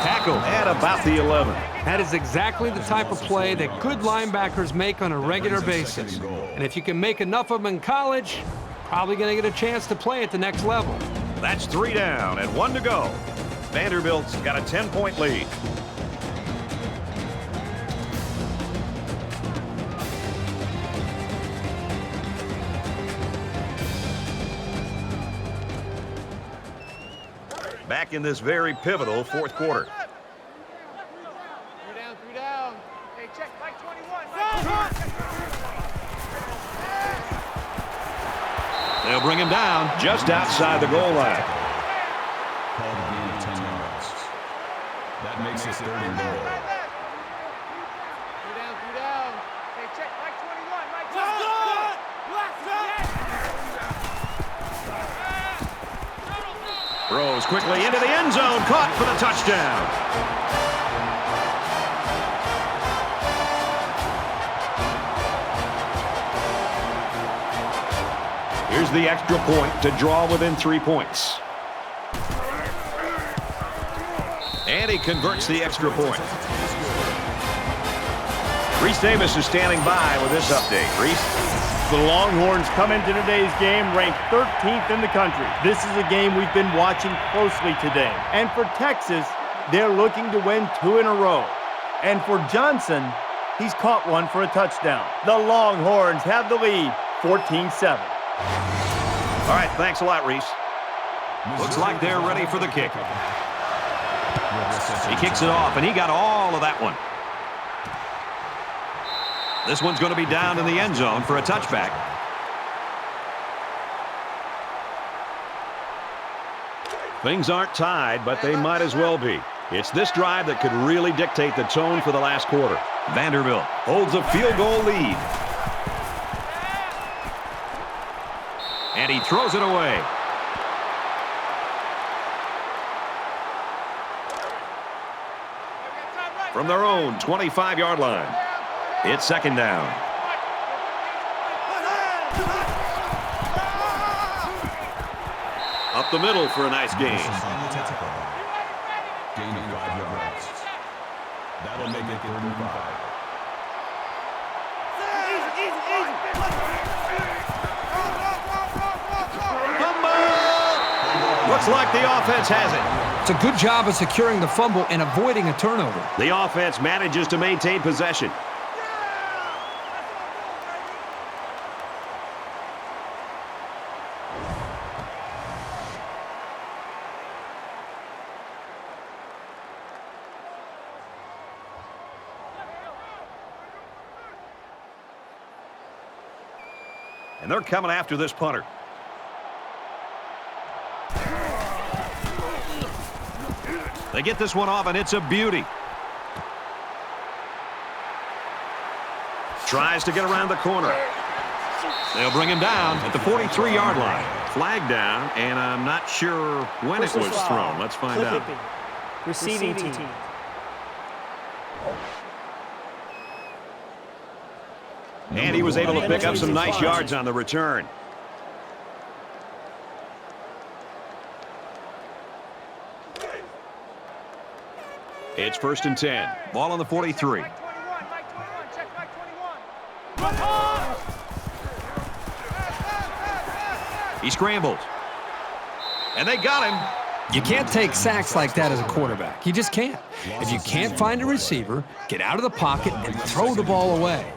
Tackle at about the 11. That is exactly the type of play that good linebackers make on a regular basis. And if you can make enough of them in college, probably going to get a chance to play at the next level. That's 3 down and 1 to go. Vanderbilt's got a 10-point lead. Back in this very pivotal 4th quarter. 3 down. Hey, check, Mike 21. They'll bring him down just outside the goal line. Called a gain of 10 yards. That makes it 3rd and goal. 3 down. Hey, check, Mike 21. Mike 21. Throws quickly into the end zone, caught for the touchdown. Here's the extra point to draw within 3 points. And he converts the extra point. Reese Davis is standing by with this update. Reese? The Longhorns come into today's game ranked 13th in the country. This is a game we've been watching closely today. And for Texas, they're looking to win 2 in a row. And for Johnson, he's caught one for a touchdown. The Longhorns have the lead, 14-7. All right, thanks a lot, Reese. Looks like they're ready for the kick. He kicks it off, and he got all of that one. This one's going to be down in the end zone for a touchback. Things aren't tied, but they might as well be. It's this drive that could really dictate the tone for the last quarter. Vanderbilt holds a field goal lead. And he throws it away. From their own 25-yard line. It's second down. Up the middle for a nice gain. Gain of 5 yards. That'll make it 3rd and 5. Looks like the offense has it. It's a good job of securing the fumble and avoiding a turnover. The offense manages to maintain possession. And they're coming after this punter. They get this one off, and it's a beauty. Tries to get around the corner. They'll bring him down at the 43-yard line. Flag down, and I'm not sure when it was thrown. Let's find out. Receiving team. And he was able to pick up some nice yards on the return. It's 1st and 10. Ball on the 43. He scrambles. And they got him. You can't take sacks like that as a quarterback. You just can't. If you can't find a receiver, get out of the pocket and throw the ball away.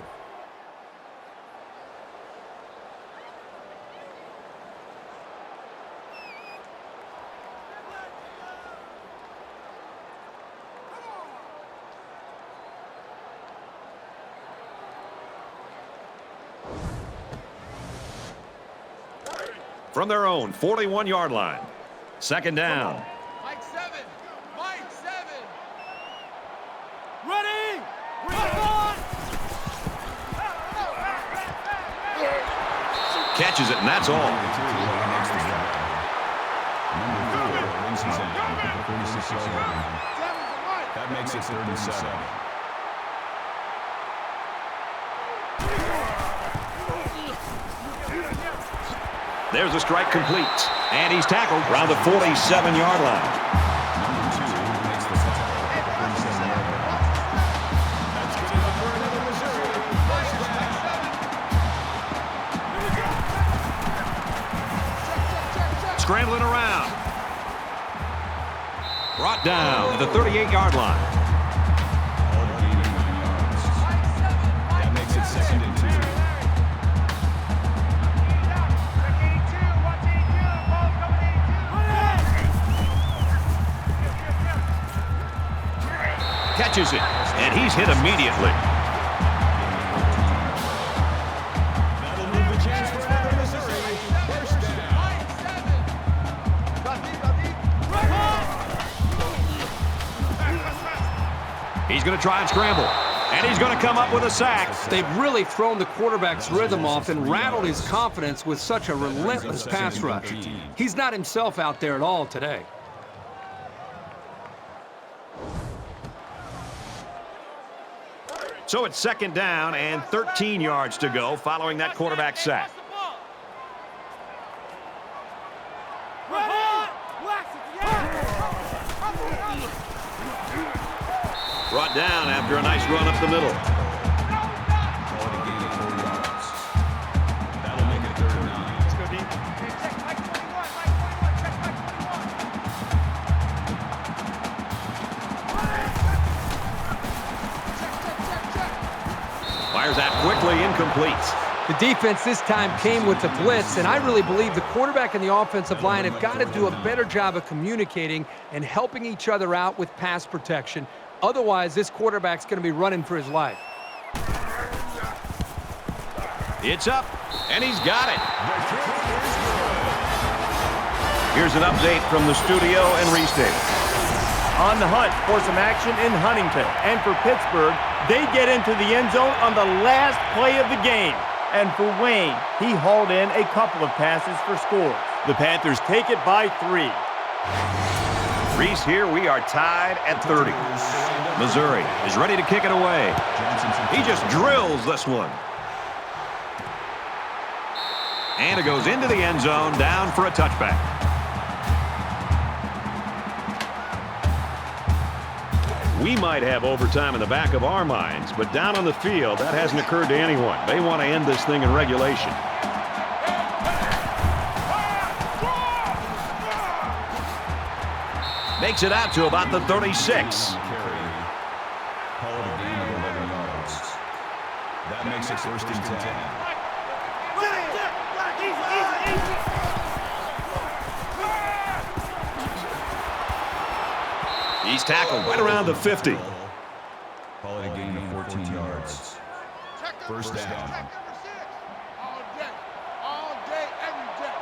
From their own 41-yard line. Second down. Mike 7. Mike 7. Ready! Run! Catches it, and that's all. That makes it 3rd and 7. There's a strike complete. And he's tackled around the 47-yard line. Scrambling around. Brought down to the 38-yard line. That makes it 2nd and 2. Catches it, and he's hit immediately. That'll move the chains for Missouri. 1st down. He's going to try and scramble, and he's going to come up with a sack. They've really thrown the quarterback's rhythm off and rattled his confidence with such a relentless pass rush. He's not himself out there at all today. So it's 2nd down and 13 yards to go following that quarterback sack. Brought down after a nice run up the middle. quickly incomplete. The defense this time came with the blitz, and I really believe the quarterback and the offensive line have got to do a better job of communicating and helping each other out with pass protection. Otherwise, this quarterback's going to be running for his life. It's up, and he's got it. Here's an update from the studio and Restate. On the hunt for some action in Huntington. And for Pittsburgh, they get into the end zone on the last play of the game. And for Wayne, he hauled in a couple of passes for scores. The Panthers take it by 3. Reese, here we are tied at 30. Missouri is ready to kick it away. He just drills this one. And it goes into the end zone, down for a touchback. We might have overtime in the back of our minds, but down on the field, that hasn't occurred to anyone. They want to end this thing in regulation. Makes it out to about the 36. That makes it first and 10. He's tackled right around the 50. Call it a gain of 14 yards. First down. All day, every day.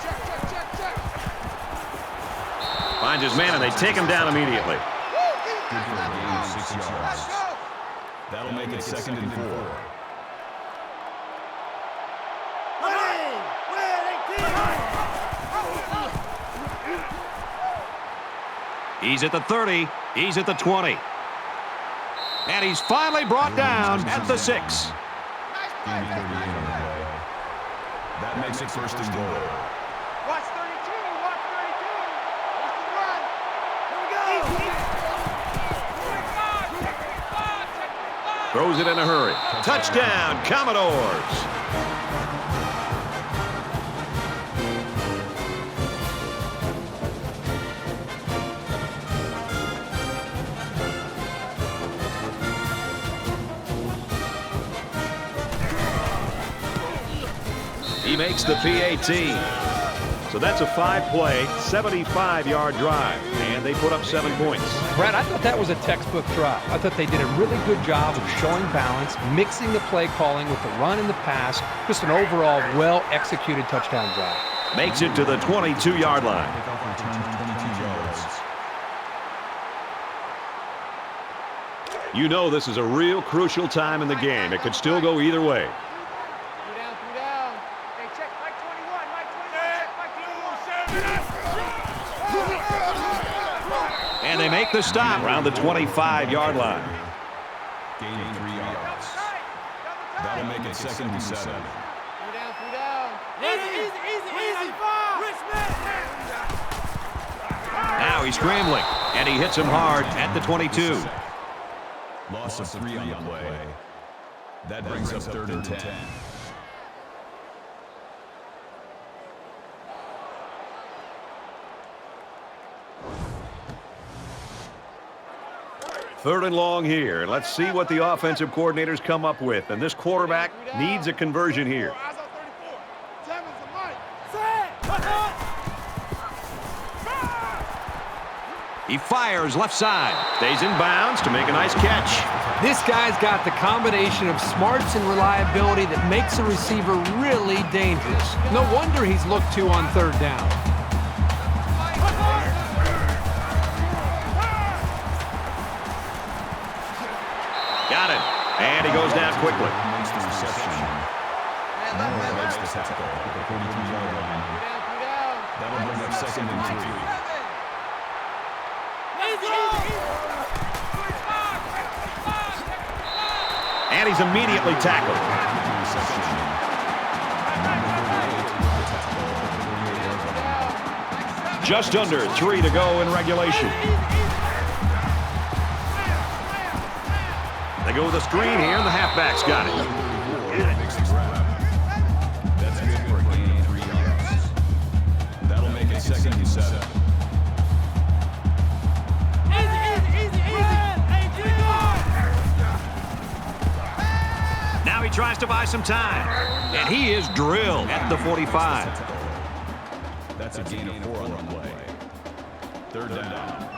Check. Finds his man, and they take him down immediately. Good for a gain of 6 yards. That'll make it second and 4. He's at the 30. He's at the 20. And he's finally brought down at the 6. Gain 38 on the play. That makes it first and goal. Watch 32. Watch 32. Watch the run. Here we go. Throws it in a hurry. Touchdown, Commodores. He makes the PAT. So that's a 5-play, 75-yard drive, and they put up 7 points. Brad, I thought that was a textbook drive. I thought they did a really good job of showing balance, mixing the play calling with the run and the pass. Just an overall well-executed touchdown drive. Makes it to the 22-yard line. You know this is a real crucial time in the game. It could still go either way. And they make the stop around the 25-yard line. Gain of 3 yards. That'll make it second and 7. Now he's scrambling, and he hits him hard at the 22. Loss of 3 on the play. That brings up third and 10. Third and long here, and let's see what the offensive coordinators come up with. And this quarterback needs a conversion here. He fires left side, stays in bounds to make a nice catch. This guy's got the combination of smarts and reliability that makes a receiver really dangerous. No wonder he's looked to on third down. Got it. And he goes down quickly. Makes the reception. Makes the tackle at the 42-yard line. That'll bring up second and 3. And he's immediately tackled. Just under 3 to go in regulation. They go with a screen here, and the halfback's got it. That's good for a gain of 3 yards. That'll make it second and 7. some time. And he is drilled at the 45. That's a gain of 4 on the play. Third down.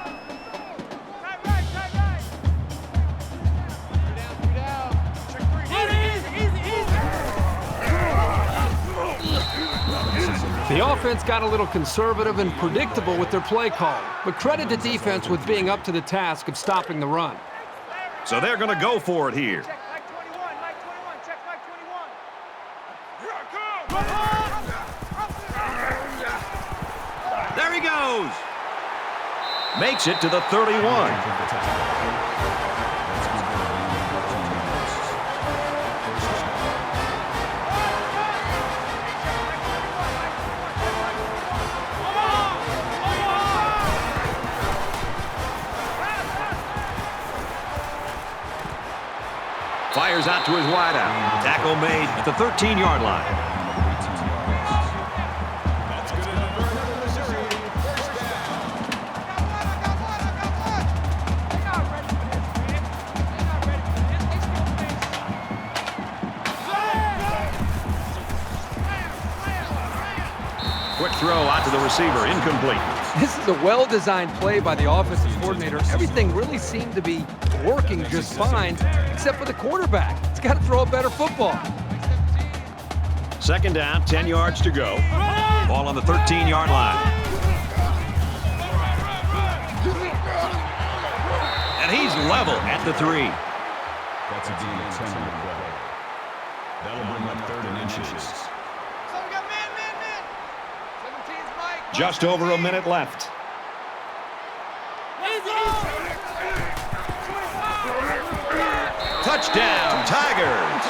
The offense got a little conservative and predictable with their play call, but credit to defense with being up to the task of stopping the run. So they're going to go for it here. Check Mike 21, Mike 21, check Mike 21. There he goes. Makes it to the 31. Fires out to his wideout. Tackle made at the 13-yard line. Quick throw out to the receiver, incomplete. This is a well-designed play by the offensive coordinator. Everything really seemed to be working just fine, except for the quarterback. He's got to throw a better football. Second down, 10 yards to go. Ball on the 13-yard line. And he's level at the 3. That's a gain of 10 on the play. That'll bring up 3rd and inches. So we got man. 17's Mike. Just over a minute left. Touchdown, Tigers.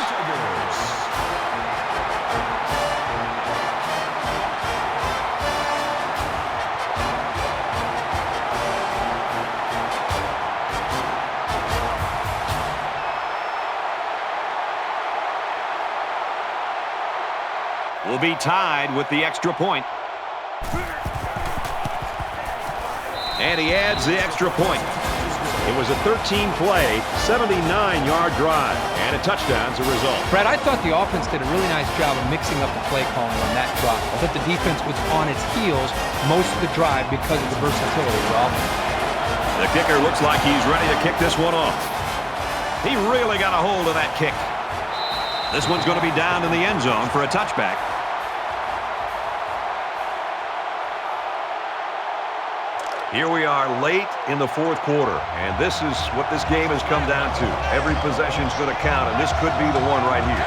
Will be tied with the extra point. And he adds the extra point. It was a 13-play, 79-yard drive, and a touchdown as a result. Brad, I thought the offense did a really nice job of mixing up the play calling on that drive. I thought the defense was on its heels most of the drive because of the versatility of the offense. The kicker looks like he's ready to kick this one off. He really got a hold of that kick. This one's going to be down in the end zone for a touchback. Here we are late in the 4th quarter, and this is what this game has come down to. Every possession's going to count, and this could be the one right here.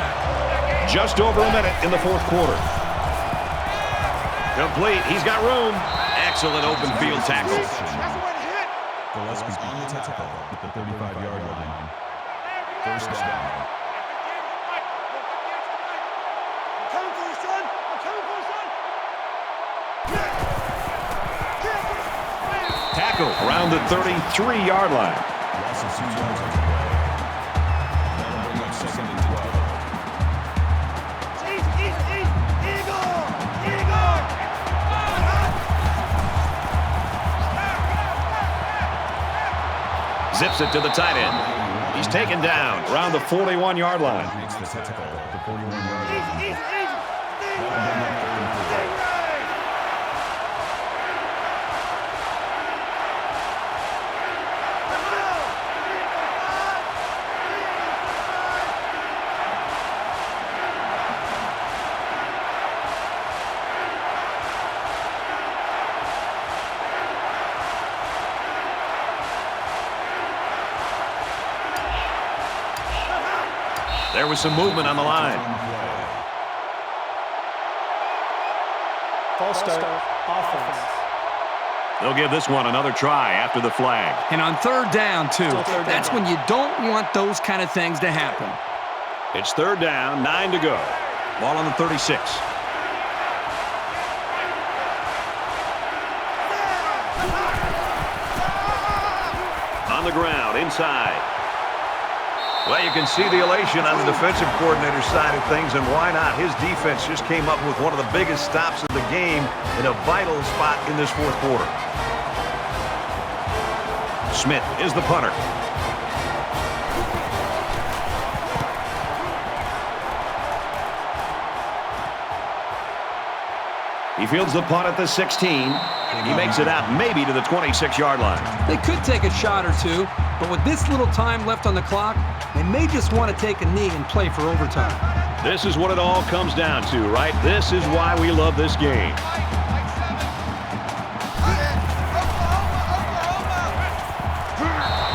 Just over a minute in the 4th quarter. Complete. He's got room. Excellent open field tackle. Gillespie on the tackle at the 35-yard line. First down. Tackle around the 33-yard line. Loss of 2 yards on the play. That'll bring up 2nd and 12. Zips it to the tight end. He's taken down around the 41-yard line. Makes the tackle at the 41-yard line. That'll bring up 3rd and 4. There was some movement on the line. False start, offense. They'll give this one another try after the flag. And on 3rd down, too. Still 3rd That's down. when you don't want those kind of things to happen. It's 3rd down, 9 to go. Ball on the 36. On the ground, inside. Well, you can see the elation on the defensive coordinator's side of things, and why not? His defense just came up with one of the biggest stops of the game in a vital spot in this 4th quarter. Smith is the punter. He fields the punt at the 16. He makes it out maybe to the 26-yard line. They could take a shot or two, but with this little time left on the clock, they may just want to take a knee and play for overtime. This is what it all comes down to, right? This is why we love this game.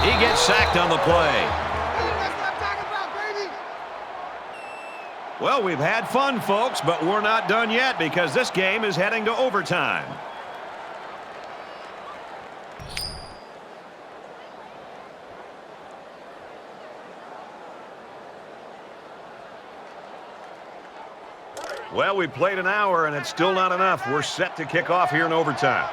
He gets sacked on the play. Well, we've had fun, folks, but we're not done yet because this game is heading to overtime. Well, we played an hour, and it's still not enough. We're set to kick off here in overtime.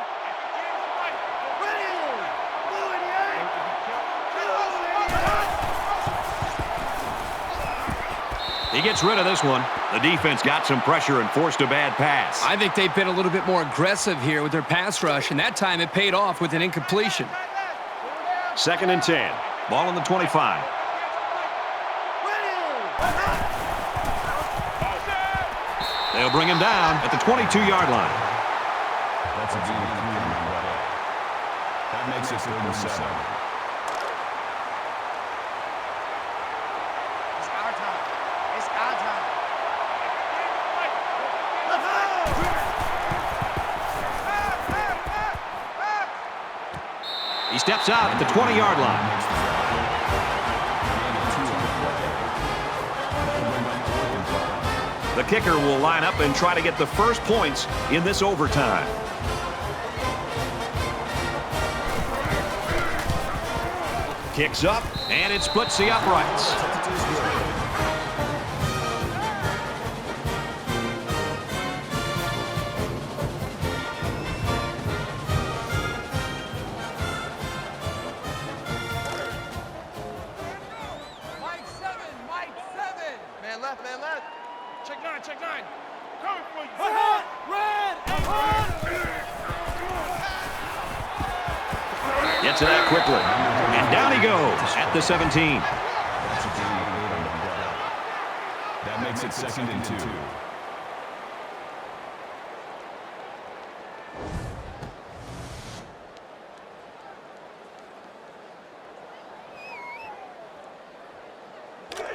He gets rid of this one. The defense got some pressure and forced a bad pass. I think they've been a little bit more aggressive here with their pass rush, and that time it paid off with an incompletion. 2nd and 10. Ball on the 25. They'll bring him down at the 22-yard line. That's a gain of 3 on the play. That makes it 3rd and 7. He steps out at the 20-yard line. The kicker will line up and try to get the first points in this overtime. Kicks up, and it splits the uprights. Gets it out quickly. And down he goes at the 17. That makes it 2nd and 2.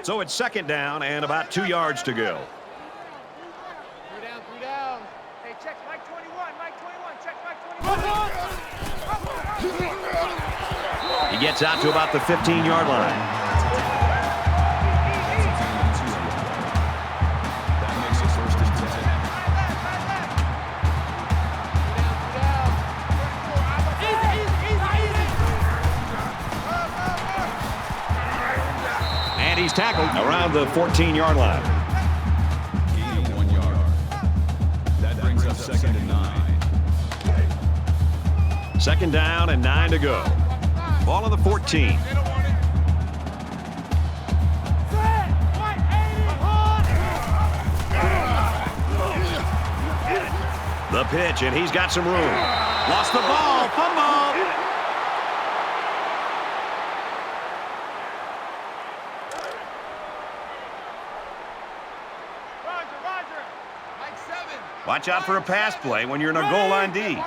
So it's 2nd down and about 2 yards to go. 3 down. Hey, check Mike 21. Mike 21. Check Mike 21. He gets out to about the 15-yard line. That makes it 1st and 10. And he's tackled around the 14-yard line. Gain of 1 yard. That brings up 2nd and 9. 2nd down and 9 to go. Ball on the 14. The pitch, and he's got some room. Lost the ball. Fumble. Mike 7. Watch out for a pass play when you're in a goal line D.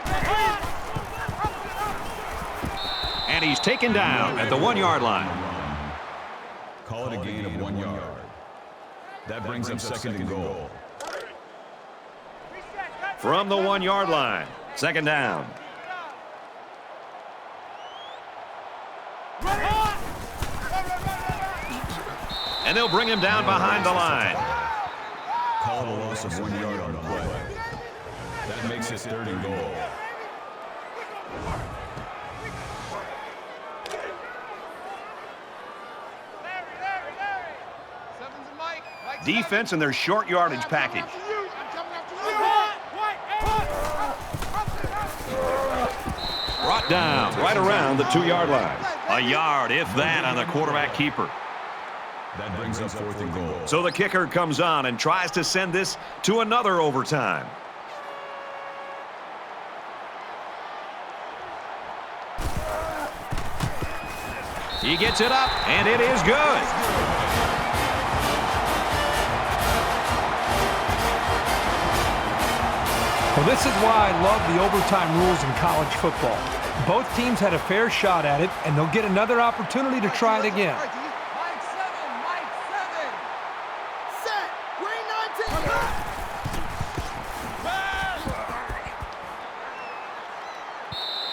And he's taken down at the 1-yard line. Call it a gain of 1 yard. That brings up 2nd and goal. From the 1-yard line. 2nd down. And they'll bring him down behind the line. Call it a loss of 1 yard on the play. That makes it 3rd and goal. Defense and their short yardage package. Brought down right around the 2-yard line. A yard, if that, on the quarterback keeper. That brings up 4th and goal. So the kicker comes on and tries to send this to another overtime. He gets it up, and it is good. Well, this is why I love the overtime rules in college football. Both teams had a fair shot at it, and they'll get another opportunity to try it again. Mike 7, Mike 7. Set, green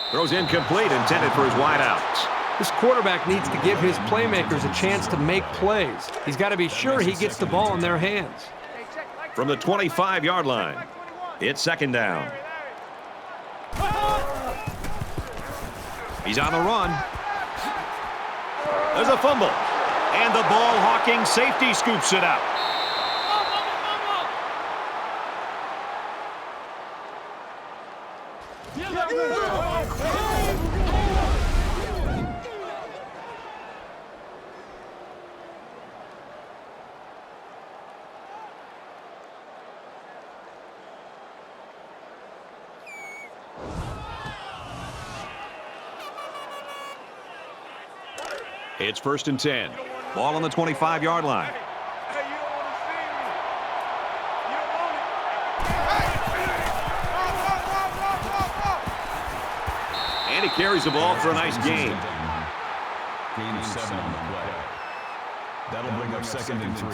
19. Throws incomplete, intended for his wideouts. This quarterback needs to give his playmakers a chance to make plays. He's got to be sure he gets the ball in their hands. From the 25-yard line, it's second down. He's on the run. There's a fumble. And the ball-hawking safety scoops it out. It's 1st and 10. Ball on the 25-yard line. And he carries the ball for a nice gain. Gain of 7 on the play. That'll bring up 2nd and 3.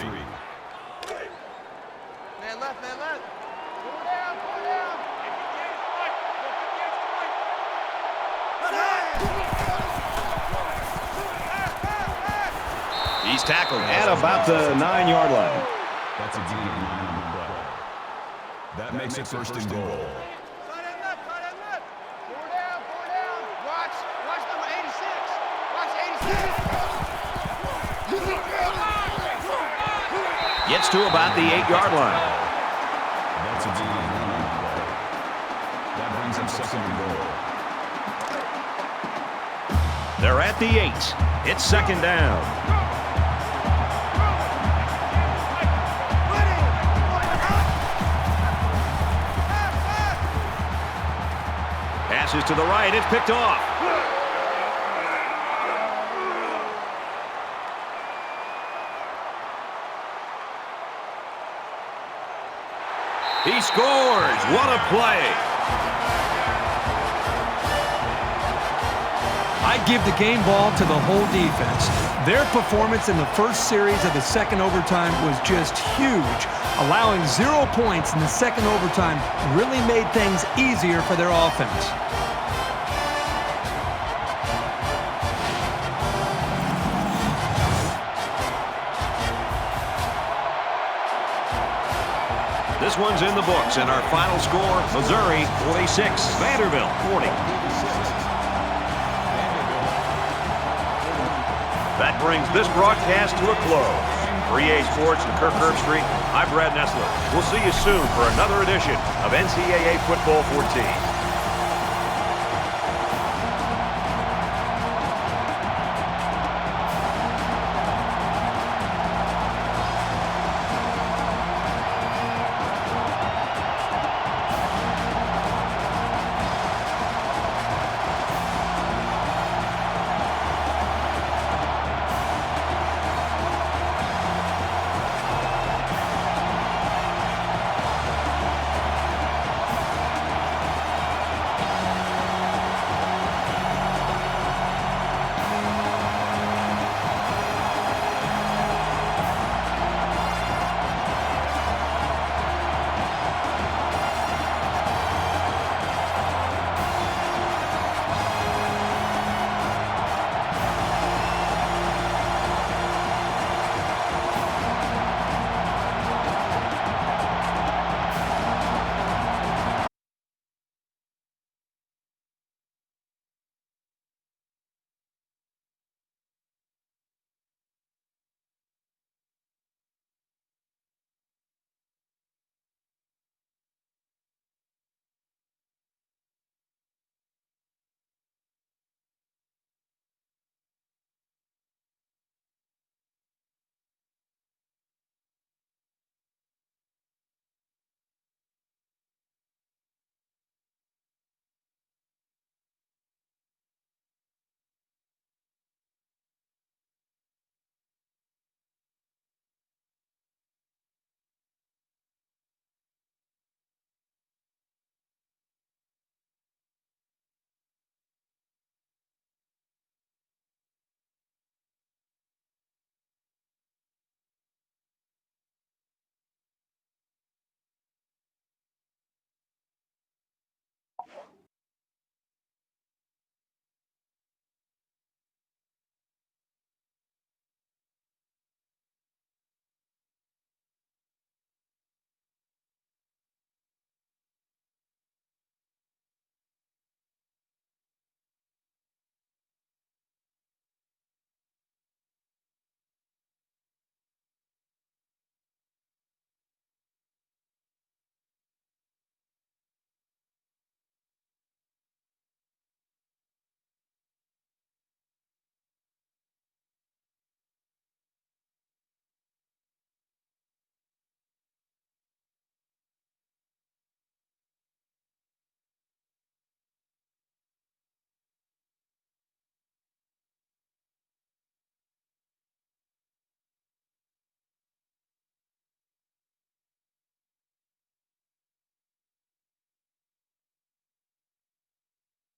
Man left, man left. Pull down, pull down. He's tackled at about the 9-yard line. That's a gain of 9 on the play. That makes it 1st and goal. Cut and left, cut and left. Pull down, pull down. Watch number 86. Watch 86. Gets to about the 8-yard line. That's a gain of 9 on the play. That brings up 2nd and goal. They're at the 8. It's second down. Passes to the right. It's picked off. He scores. What a play. I give the game ball to the whole defense. Their performance in the first series of the second overtime was just huge. Allowing 0 points in the second overtime really made things easier for their offense. This one's in the books, and our final score, Missouri 46, Vanderbilt 40. That brings this broadcast to a close. For EA Sports and Kirk Herbstreit, I'm Brad Nessler. We'll see you soon for another edition of NCAA Football 14.